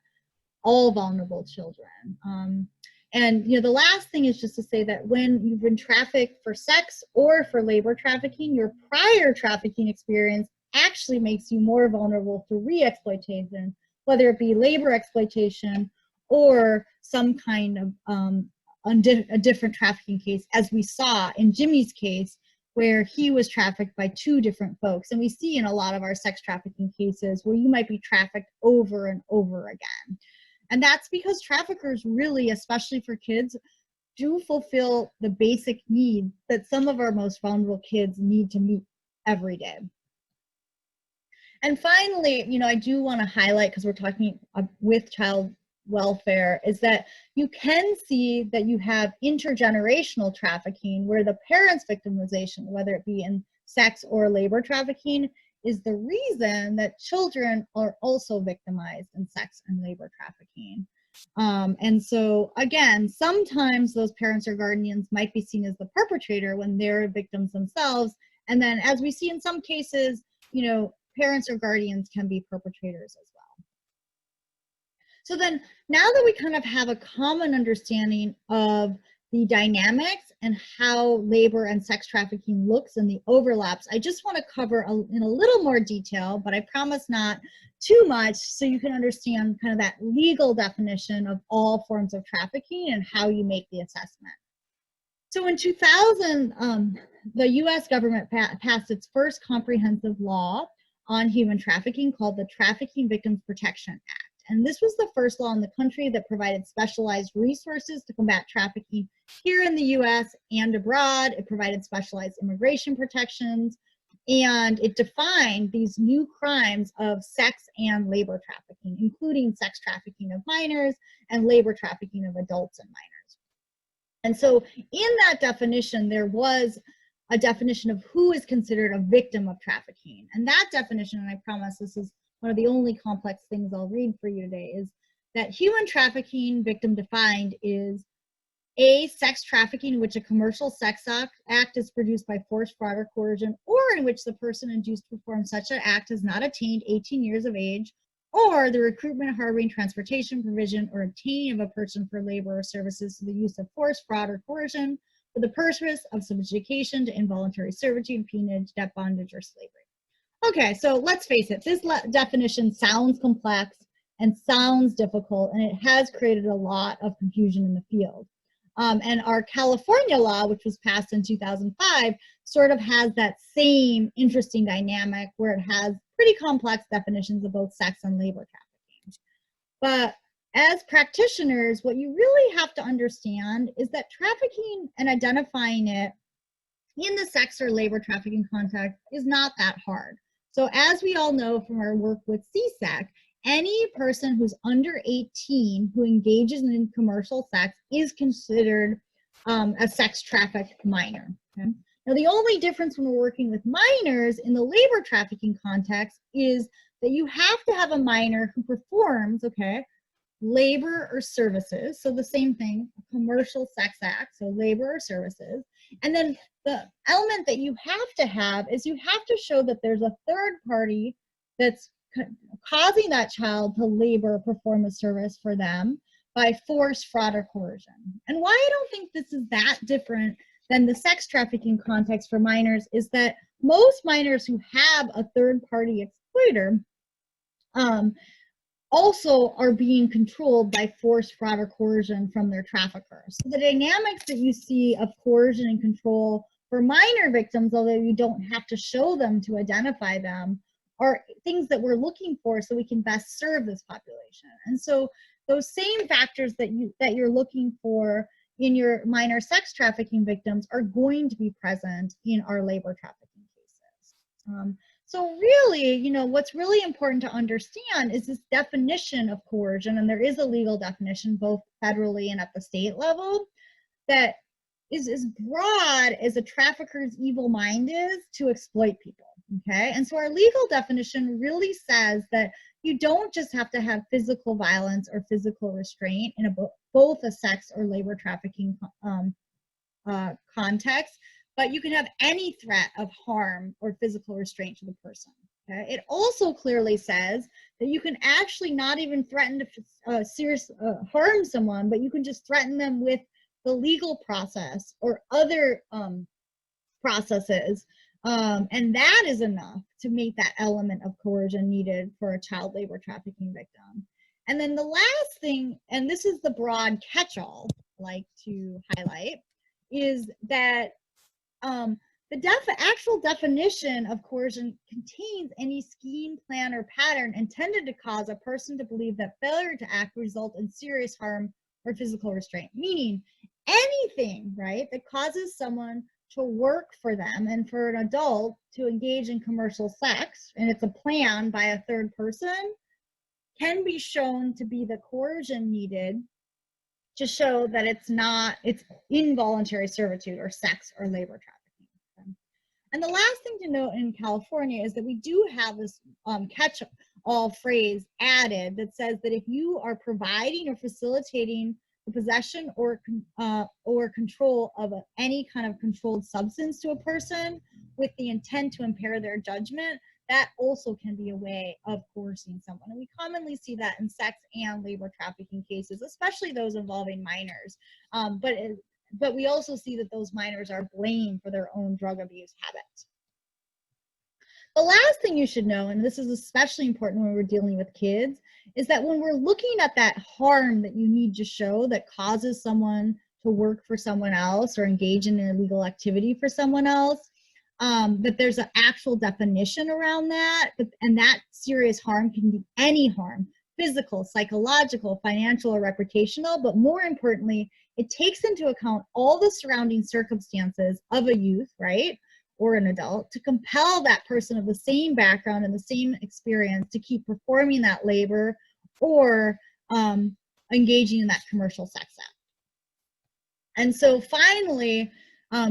all vulnerable children. And you know, the last thing is just to say that when you've been trafficked for sex or for labor trafficking, your prior trafficking experience actually makes you more vulnerable to re-exploitation, whether it be labor exploitation or some kind of a different trafficking case, as we saw in Jimmy's case, where he was trafficked by 2 different folks. And we see in a lot of our sex trafficking cases where you might be trafficked over and over again. And that's because traffickers really, especially for kids, do fulfill the basic need that some of our most vulnerable kids need to meet every day. And finally, you know, I do want to highlight, because we're talking with child welfare, is that you can see that you have intergenerational trafficking where the parents' victimization, whether it be in sex or labor trafficking, is the reason that children are also victimized in sex and labor trafficking. And so again, sometimes those parents or guardians might be seen as the perpetrator when they're victims themselves. And then as we see in some cases, you know, parents or guardians can be perpetrators as well. So then now that we kind of have a common understanding of the dynamics and how labor and sex trafficking looks and the overlaps, I just want to cover in a little more detail, but I promise not too much, so you can understand kind of that legal definition of all forms of trafficking and how you make the assessment. So in 2000, the US government passed its first comprehensive law on human trafficking called the Trafficking Victims Protection Act. And this was the first law in the country that provided specialized resources to combat trafficking here in the US and abroad. It provided specialized immigration protections, and it defined these new crimes of sex and labor trafficking, including sex trafficking of minors and labor trafficking of adults and minors. And so in that definition, there was a definition of who is considered a victim of trafficking. And that definition, and I promise this is one of the only complex things I'll read for you today, is that human trafficking victim defined is A, sex trafficking in which a commercial sex act is produced by force, fraud, or coercion, or in which the person induced to perform such an act has not attained 18 years of age, or the recruitment, harboring, transportation, provision, or obtaining of a person for labor or services to the use of force, fraud, or coercion for the purpose of subjugation to involuntary servitude, peonage, debt, bondage, or slavery. Okay, so let's face it, this definition sounds complex and sounds difficult, and it has created a lot of confusion in the field. And our California law, which was passed in 2005, sort of has that same interesting dynamic where it has pretty complex definitions of both sex and labor trafficking. But as practitioners, what you really have to understand is that trafficking and identifying it in the sex or labor trafficking context is not that hard. So as we all know from our work with CSEC, any person who's under 18 who engages in commercial sex is considered a sex trafficked minor. Okay? Now, the only difference when we're working with minors in the labor trafficking context is that you have to have a minor who performs, okay, labor or services. So the same thing, a commercial sex act, so labor or services. And then the element that you have is you have to show that there's a third party that's causing that child to labor or perform a service for them by force, fraud, or coercion. And why I don't think this is that different than the sex trafficking context for minors is that most minors who have a third-party exploiter also are being controlled by force, fraud, or coercion from their traffickers. So the dynamics that you see of coercion and control for minor victims, although you don't have to show them to identify them, are things that we're looking for so we can best serve this population. And so those same factors that you're looking for in your minor sex trafficking victims are going to be present in our labor trafficking cases. So really, you know, what's really important to understand is this definition of coercion, and there is a legal definition both federally and at the state level that is as broad as a trafficker's evil mind is to exploit people. Okay, and so our legal definition really says that you don't just have to have physical violence or physical restraint in both a sex or labor trafficking context, but you can have any threat of harm or physical restraint to the person. Okay? It also clearly says that you can actually not even threaten to harm someone, but you can just threaten them with the legal process or other processes. And that is enough to make that element of coercion needed for a child labor trafficking victim. And then the last thing, and this is the broad catch-all I like to highlight, is that the actual definition of coercion contains any scheme, plan, or pattern intended to cause a person to believe that failure to act will result in serious harm or physical restraint, meaning anything, right, that causes someone to work for them and for an adult to engage in commercial sex, and it's a plan by a third person, can be shown to be the coercion needed to show that it's involuntary servitude or sex or labor trafficking. And the last thing to note in California is that we do have this catch-all phrase added that says that if you are providing or facilitating the possession or control of any kind of controlled substance to a person with the intent to impair their judgment, that also can be a way of coercing someone. And we commonly see that in sex and labor trafficking cases, especially those involving minors. But we also see that those minors are blamed for their own drug abuse habits. The last thing you should know, and this is especially important when we're dealing with kids, is that when we're looking at that harm that you need to show that causes someone to work for someone else or engage in an illegal activity for someone else, that there's an actual definition around that, and that serious harm can be any harm, physical, psychological, financial, or reputational, but more importantly, it takes into account all the surrounding circumstances of a youth, right, or an adult, to compel that person of the same background and the same experience to keep performing that labor or engaging in that commercial sex act. And so finally,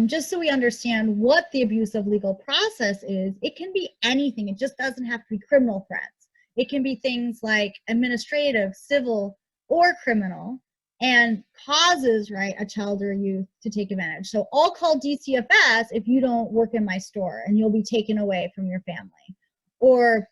just so we understand what the abuse of legal process is, it can be anything. It just doesn't have to be criminal threats. It can be things like administrative, civil, or criminal, and causes, right, a child or a youth to take advantage. So I'll call DCFS if you don't work in my store and you'll be taken away from your family. Or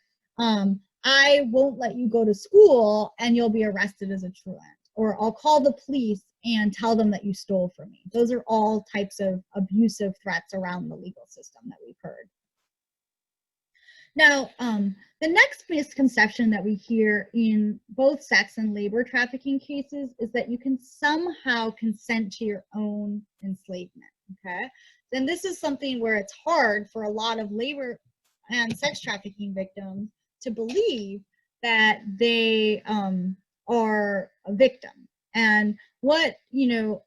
I won't let you go to school and you'll be arrested as a truant. Or I'll call the police and tell them that you stole from me. Those are all types of abusive threats around the legal system that we've heard. Now, the next misconception that we hear in both sex and labor trafficking cases is that you can somehow consent to your own enslavement, okay? And this is something where it's hard for a lot of labor and sex trafficking victims to believe that they are a victim. And what,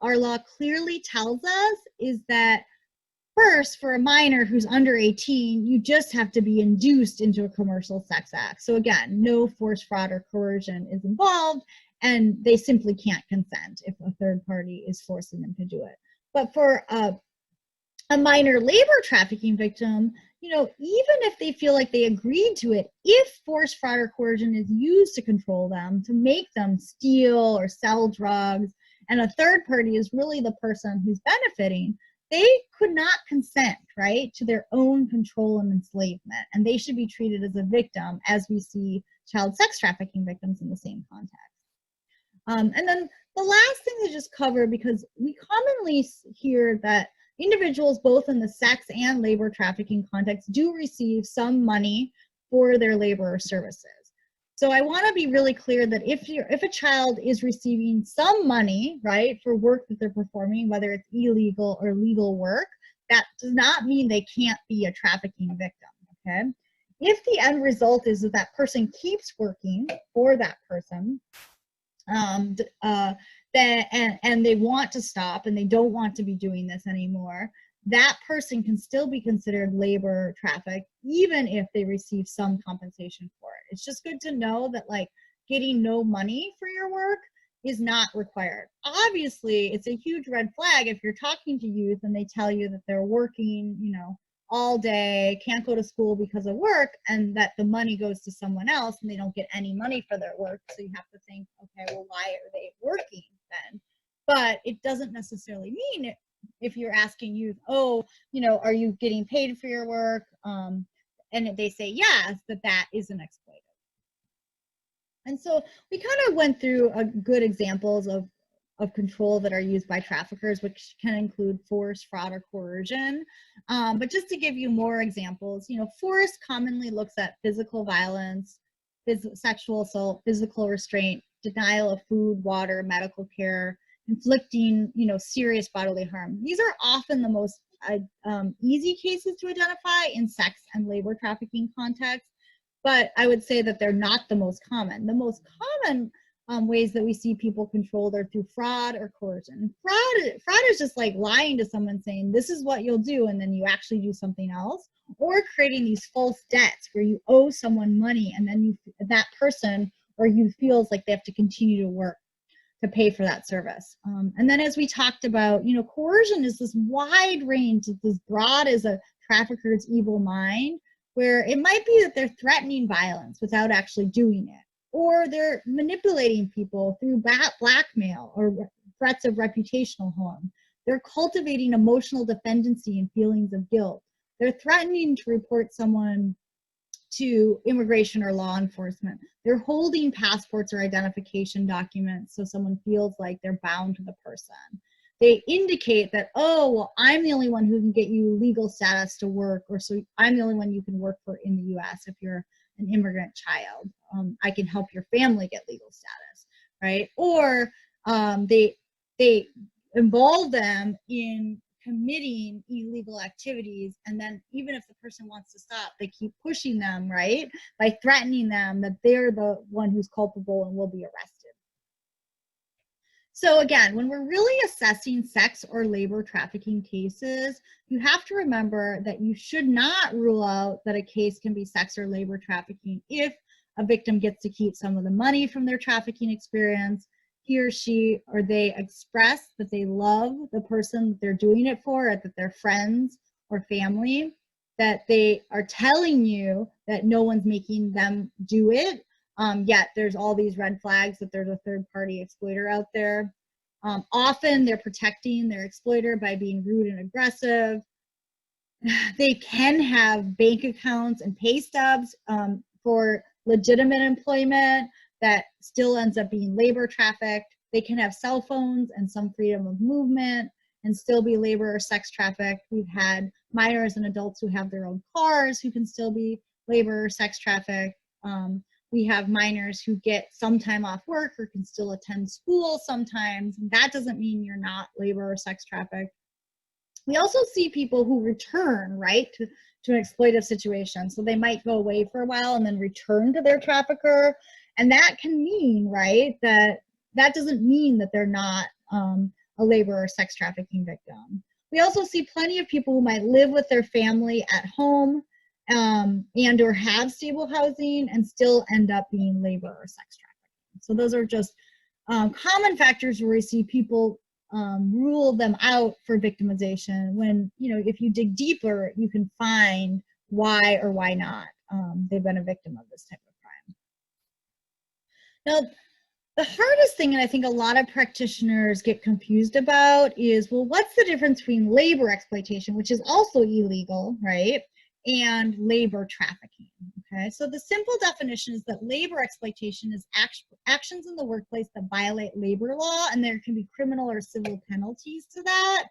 our law clearly tells us is that first, for a minor who's under 18, you just have to be induced into a commercial sex act. So again, no force, fraud, or coercion is involved, and they simply can't consent if a third party is forcing them to do it. But for a minor labor trafficking victim, even if they feel like they agreed to it, if force, fraud, or coercion is used to control them, to make them steal or sell drugs, and a third party is really the person who's benefiting, they could not consent, right, to their own control and enslavement, and they should be treated as a victim, as we see child sex trafficking victims in the same context. And then the last thing to just cover, because we commonly hear that individuals both in the sex and labor trafficking context do receive some money for their labor or services. So I want to be really clear that if a child is receiving some money, right, for work that they're performing, whether it's illegal or legal work, that does not mean they can't be a trafficking victim, okay? If the end result is that that person keeps working for that person, and they want to stop and they don't want to be doing this anymore, that person can still be considered labor trafficked even if they receive some compensation for it. It's just good to know that, like, getting no money for your work is not required. Obviously, it's a huge red flag if you're talking to youth and they tell you that they're working, all day, can't go to school because of work, and that the money goes to someone else and they don't get any money for their work. So you have to think, okay, well, why are they working then? But it doesn't necessarily mean if you're asking youth, oh, are you getting paid for your work? And they say yes, that isn't exploitive. And so we kind of went through good examples of control that are used by traffickers, which can include force, fraud, or coercion. But just to give you more examples, force commonly looks at physical violence, sexual assault, physical restraint, denial of food, water, medical care, inflicting, serious bodily harm. These are often the most easy cases to identify in sex and labor trafficking contexts, but I would say that they're not the most common. The most common ways that we see people controlled are through fraud or coercion. Fraud is just like lying to someone, saying this is what you'll do, and then you actually do something else, or creating these false debts where you owe someone money and then that person or you feels like they have to continue to work to pay for that service. And then, as we talked about, coercion is this wide range, it's as broad as a trafficker's evil mind, where it might be that they're threatening violence without actually doing it, or they're manipulating people through blackmail or threats of reputational harm. They're cultivating emotional dependency and feelings of guilt. They're threatening to report someone to immigration or law enforcement. They're holding passports or identification documents so someone feels like they're bound to the person. They indicate that, oh, well, I'm the only one who can get you legal status to work, or so I'm the only one you can work for in the US if you're an immigrant child. I can help your family get legal status, right? Or they involve them in committing illegal activities, and then even if the person wants to stop, they keep pushing them, right, by threatening them that they're the one who's culpable and will be arrested. So again, when we're really assessing sex or labor trafficking cases, you have to remember that you should not rule out that a case can be sex or labor trafficking if a victim gets to keep some of the money from their trafficking experience, he or she or they express that they love the person that they're doing it for, or that they're friends or family, that they are telling you that no one's making them do it, yet there's all these red flags that there's a third-party exploiter out there. Often they're protecting their exploiter by being rude and aggressive. They can have bank accounts and pay stubs for legitimate employment that still ends up being labor trafficked. They can have cell phones and some freedom of movement and still be labor or sex trafficked. We've had minors and adults who have their own cars who can still be labor or sex trafficked. We have minors who get some time off work or can still attend school sometimes. That doesn't mean you're not labor or sex trafficked. We also see people who return, right, to an exploitive situation. So they might go away for a while and then return to their trafficker. And that can mean, right, that doesn't mean that they're not a labor or sex trafficking victim. We also see plenty of people who might live with their family at home and or have stable housing and still end up being labor or sex trafficking. So those are just common factors where we see people rule them out for victimization when, you know, if you dig deeper, you can find why or why not they've been a victim of this type of crime. Now, the hardest thing, and I think a lot of practitioners get confused about, is, well, what's the difference between labor exploitation, which is also illegal, right, and labor trafficking? Okay, so the simple definition is that labor exploitation is actions in the workplace that violate labor law, and there can be criminal or civil penalties to that.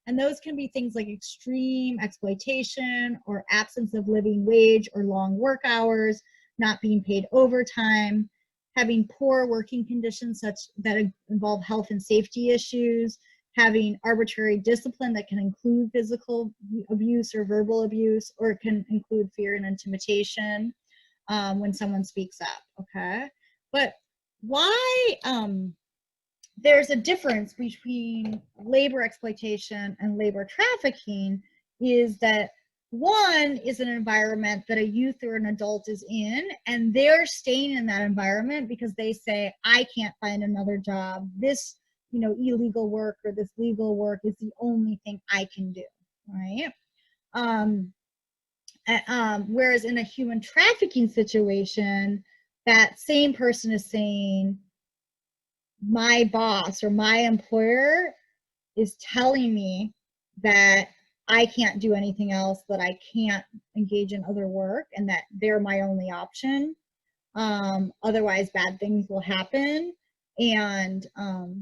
And those can be things like extreme exploitation or absence of living wage or long work hours, not being paid overtime, having poor working conditions such that involve health and safety issues, having arbitrary discipline that can include physical abuse or verbal abuse, or it can include fear and intimidation when someone speaks up, okay? But why there's a difference between labor exploitation and labor trafficking is that one is an environment that a youth or an adult is in, and they're staying in that environment because they say, I can't find another job. This, you know, illegal work or this legal work is the only thing I can do, right? Whereas in a human trafficking situation, that same person is saying, my boss or my employer is telling me that I can't do anything else, that I can't engage in other work, and that they're my only option. Otherwise, bad things will happen, and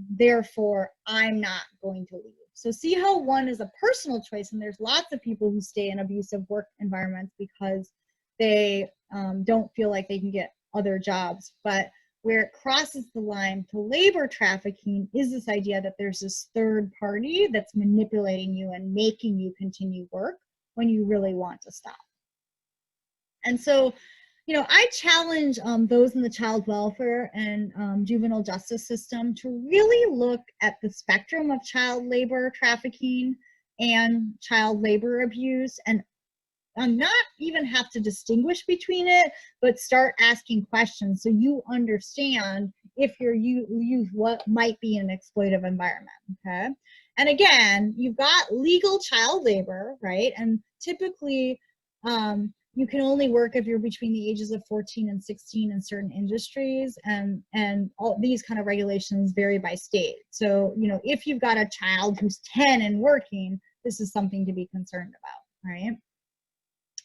therefore, I'm not going to leave. So see how one is a personal choice, and there's lots of people who stay in abusive work environments because they don't feel like they can get other jobs. But where it crosses the line to labor trafficking is this idea that there's this third party that's manipulating you and making you continue work when you really want to stop. And so, you know, I challenge those in the child welfare and juvenile justice system to really look at the spectrum of child labor trafficking and child labor abuse, and not even have to distinguish between it, but start asking questions so you understand if your youth what might be an exploitive environment, okay? And again, you've got legal child labor, right? And typically, you can only work if you're between the ages of 14 and 16 in certain industries, and all these kind of regulations vary by state. So, you know, if you've got a child who's 10 and working, this is something to be concerned about, right?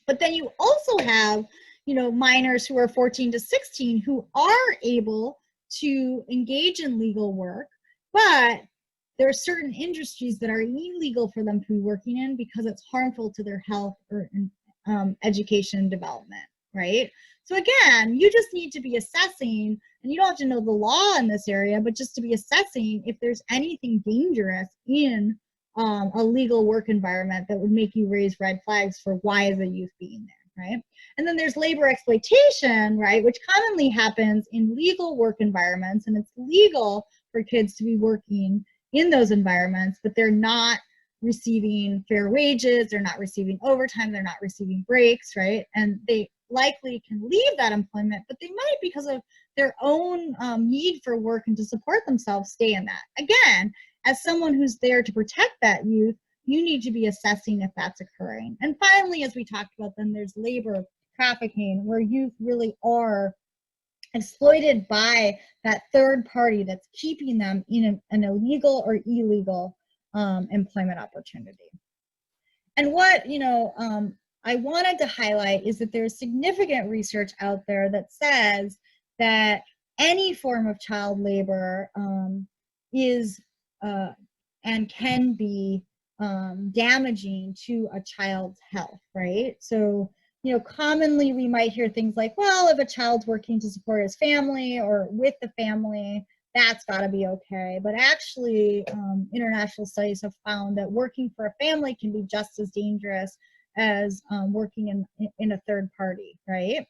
But then you also have, you know, minors who are 14 to 16 who are able to engage in legal work, but there are certain industries that are illegal for them to be working in because it's harmful to their health or education and development, right? So again, you just need to be assessing, and you don't have to know the law in this area, but just to be assessing if there's anything dangerous in a legal work environment that would make you raise red flags for why is a youth being there, right? And then there's labor exploitation, right, which commonly happens in legal work environments, and it's legal for kids to be working in those environments, but they're not receiving fair wages, they're not receiving overtime, they're not receiving breaks, right? And they likely can leave that employment, but they might, because of their own need for work and to support themselves, stay in that. Again, as someone who's there to protect that youth, you need to be assessing if that's occurring. And finally, as we talked about, then there's labor trafficking, where youth really are exploited by that third party that's keeping them in an illegal or illegal employment opportunity. And what I wanted to highlight is that there's significant research out there that says that any form of child labor is and can be damaging to a child's health, right? So, commonly we might hear things like, well, if a child's working to support his family or with the family, that's got to be okay. But actually, international studies have found that working for a family can be just as dangerous as working in a third party, right?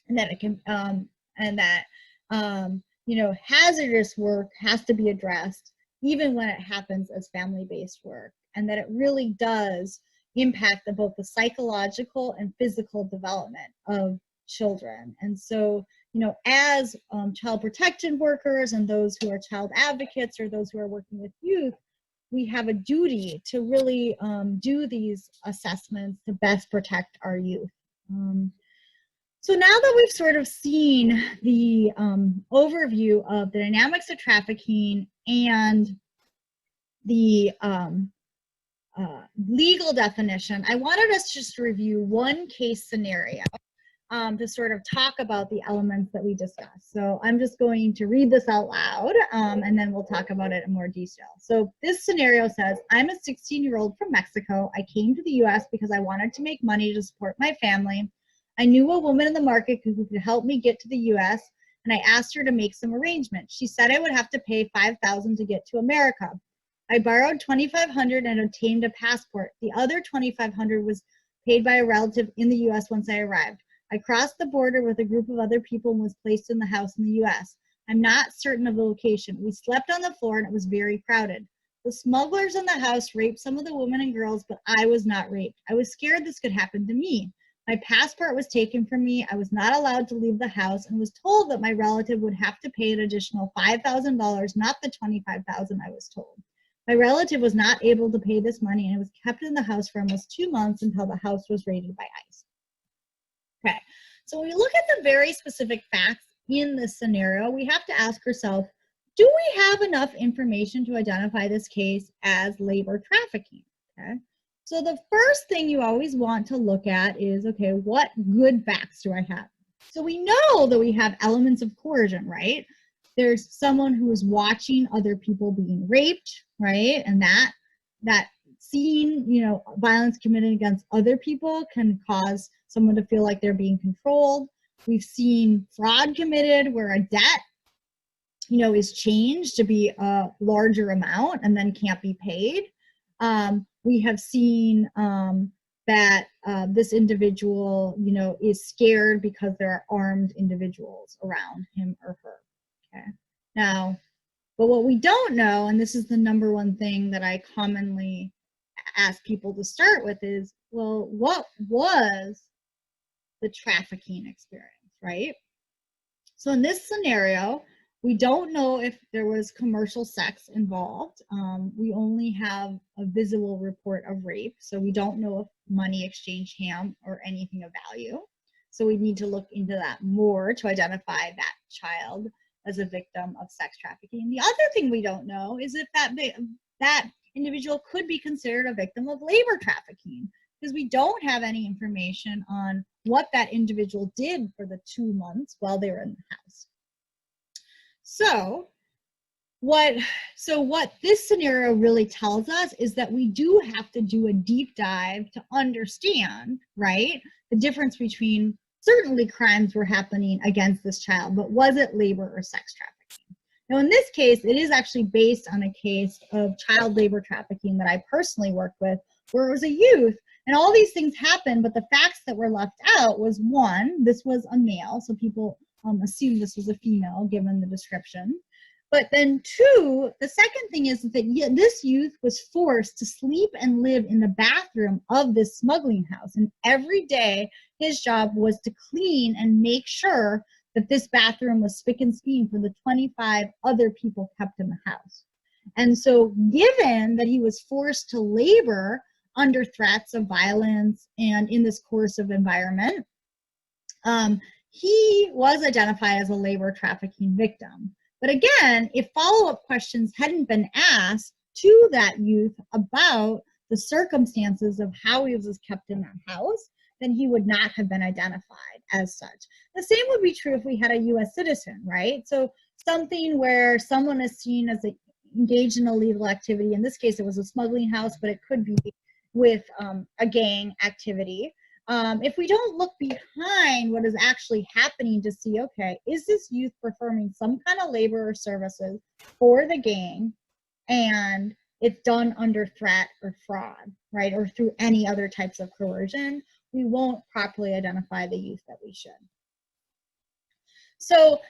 And that it can, hazardous work has to be addressed even when it happens as family-based work, and that it really does impact both the psychological and physical development of children. And so, as child protected workers and those who are child advocates or those who are working with youth, we have a duty to really do these assessments to best protect our youth. So now that we've sort of seen the overview of the dynamics of trafficking and the legal definition, I wanted us just to review one case scenario to sort of talk about the elements that we discussed. So I'm just going to read this out loud, and then we'll talk about it in more detail. So this scenario says, I'm a 16-year-old from Mexico. I came to the US because I wanted to make money to support my family. I knew a woman in the market who could help me get to the US, and I asked her to make some arrangements. She said I would have to pay $5,000 to get to America. I borrowed $2,500 and obtained a passport. The other $2,500 was paid by a relative in the US once I arrived. I crossed the border with a group of other people and was placed in the house in the US. I'm not certain of the location. We slept on the floor and it was very crowded. The smugglers in the house raped some of the women and girls, but I was not raped. I was scared this could happen to me. My passport was taken from me. I was not allowed to leave the house and was told that my relative would have to pay an additional $5,000, not the $25,000 I was told. My relative was not able to pay this money and was kept in the house for almost 2 months until the house was raided by ICE. Okay, so when we look at the very specific facts in this scenario, we have to ask ourselves, do we have enough information to identify this case as labor trafficking? Okay, so the first thing you always want to look at is, okay, what good facts do I have? So we know that we have elements of coercion, right? There's someone who is watching other people being raped, right? And that seeing, violence committed against other people can cause someone to feel like they're being controlled. We've seen fraud committed where a debt, is changed to be a larger amount and then can't be paid. We have seen that this individual, is scared because there are armed individuals around him or her. Okay. Now, but what we don't know, and this is the number one thing that I commonly ask people to start with is, well, what was the trafficking experience, right? So in this scenario, we don't know if there was commercial sex involved. We only have a visual report of rape, so we don't know if money exchanged hands or anything of value. So we need to look into that more to identify that child as a victim of sex trafficking. The other thing we don't know is if that individual could be considered a victim of labor trafficking, because we don't have any information on what that individual did for the 2 months while they were in the house. So what this scenario really tells us is that we do have to do a deep dive to understand, right, the difference between certainly crimes were happening against this child, but was it labor or sex trafficking? Now, in this case, it is actually based on a case of child labor trafficking that I personally worked with, where it was a youth, and all these things happened, but the facts that were left out was, one, this was a male, so people assumed this was a female given the description. But then two, the second thing is that this youth was forced to sleep and live in the bathroom of this smuggling house. And every day his job was to clean and make sure that this bathroom was spick and span for the 25 other people kept in the house. And so given that he was forced to labor under threats of violence and in this coercive environment, he was identified as a labor trafficking victim. But again, if follow-up questions hadn't been asked to that youth about the circumstances of how he was kept in that house, then he would not have been identified as such. The same would be true if we had a US citizen, right? So something where someone is seen as engaged in illegal activity. In this case, it was a smuggling house, but it could be with a gang activity. If we don't look behind what is actually happening to see, okay, is this youth performing some kind of labor or services for the gang, and it's done under threat or fraud, right, or through any other types of coercion, we won't properly identify the youth that we should. So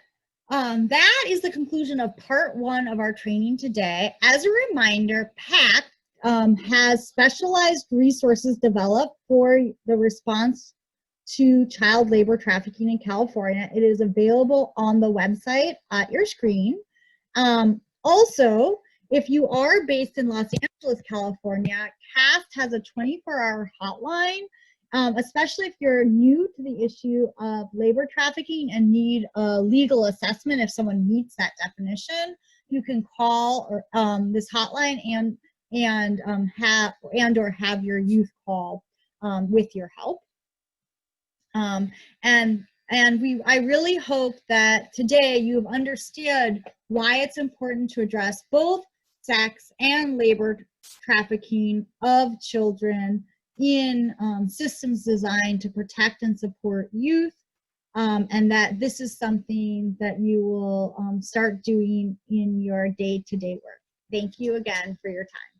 that is the conclusion of part 1 of our training today. As a reminder, PAC has specialized resources developed for the response to child labor trafficking in California. It is available on the website at your screen. Also, if you are based in Los Angeles, California, CAST has a 24-hour hotline, especially if you're new to the issue of labor trafficking and need a legal assessment. If someone meets that definition, you can call this hotline or have your youth call with your help. I really hope that today you've understood why it's important to address both sex and labor trafficking of children in systems designed to protect and support youth, and that this is something that you will start doing in your day-to-day work. Thank you again for your time.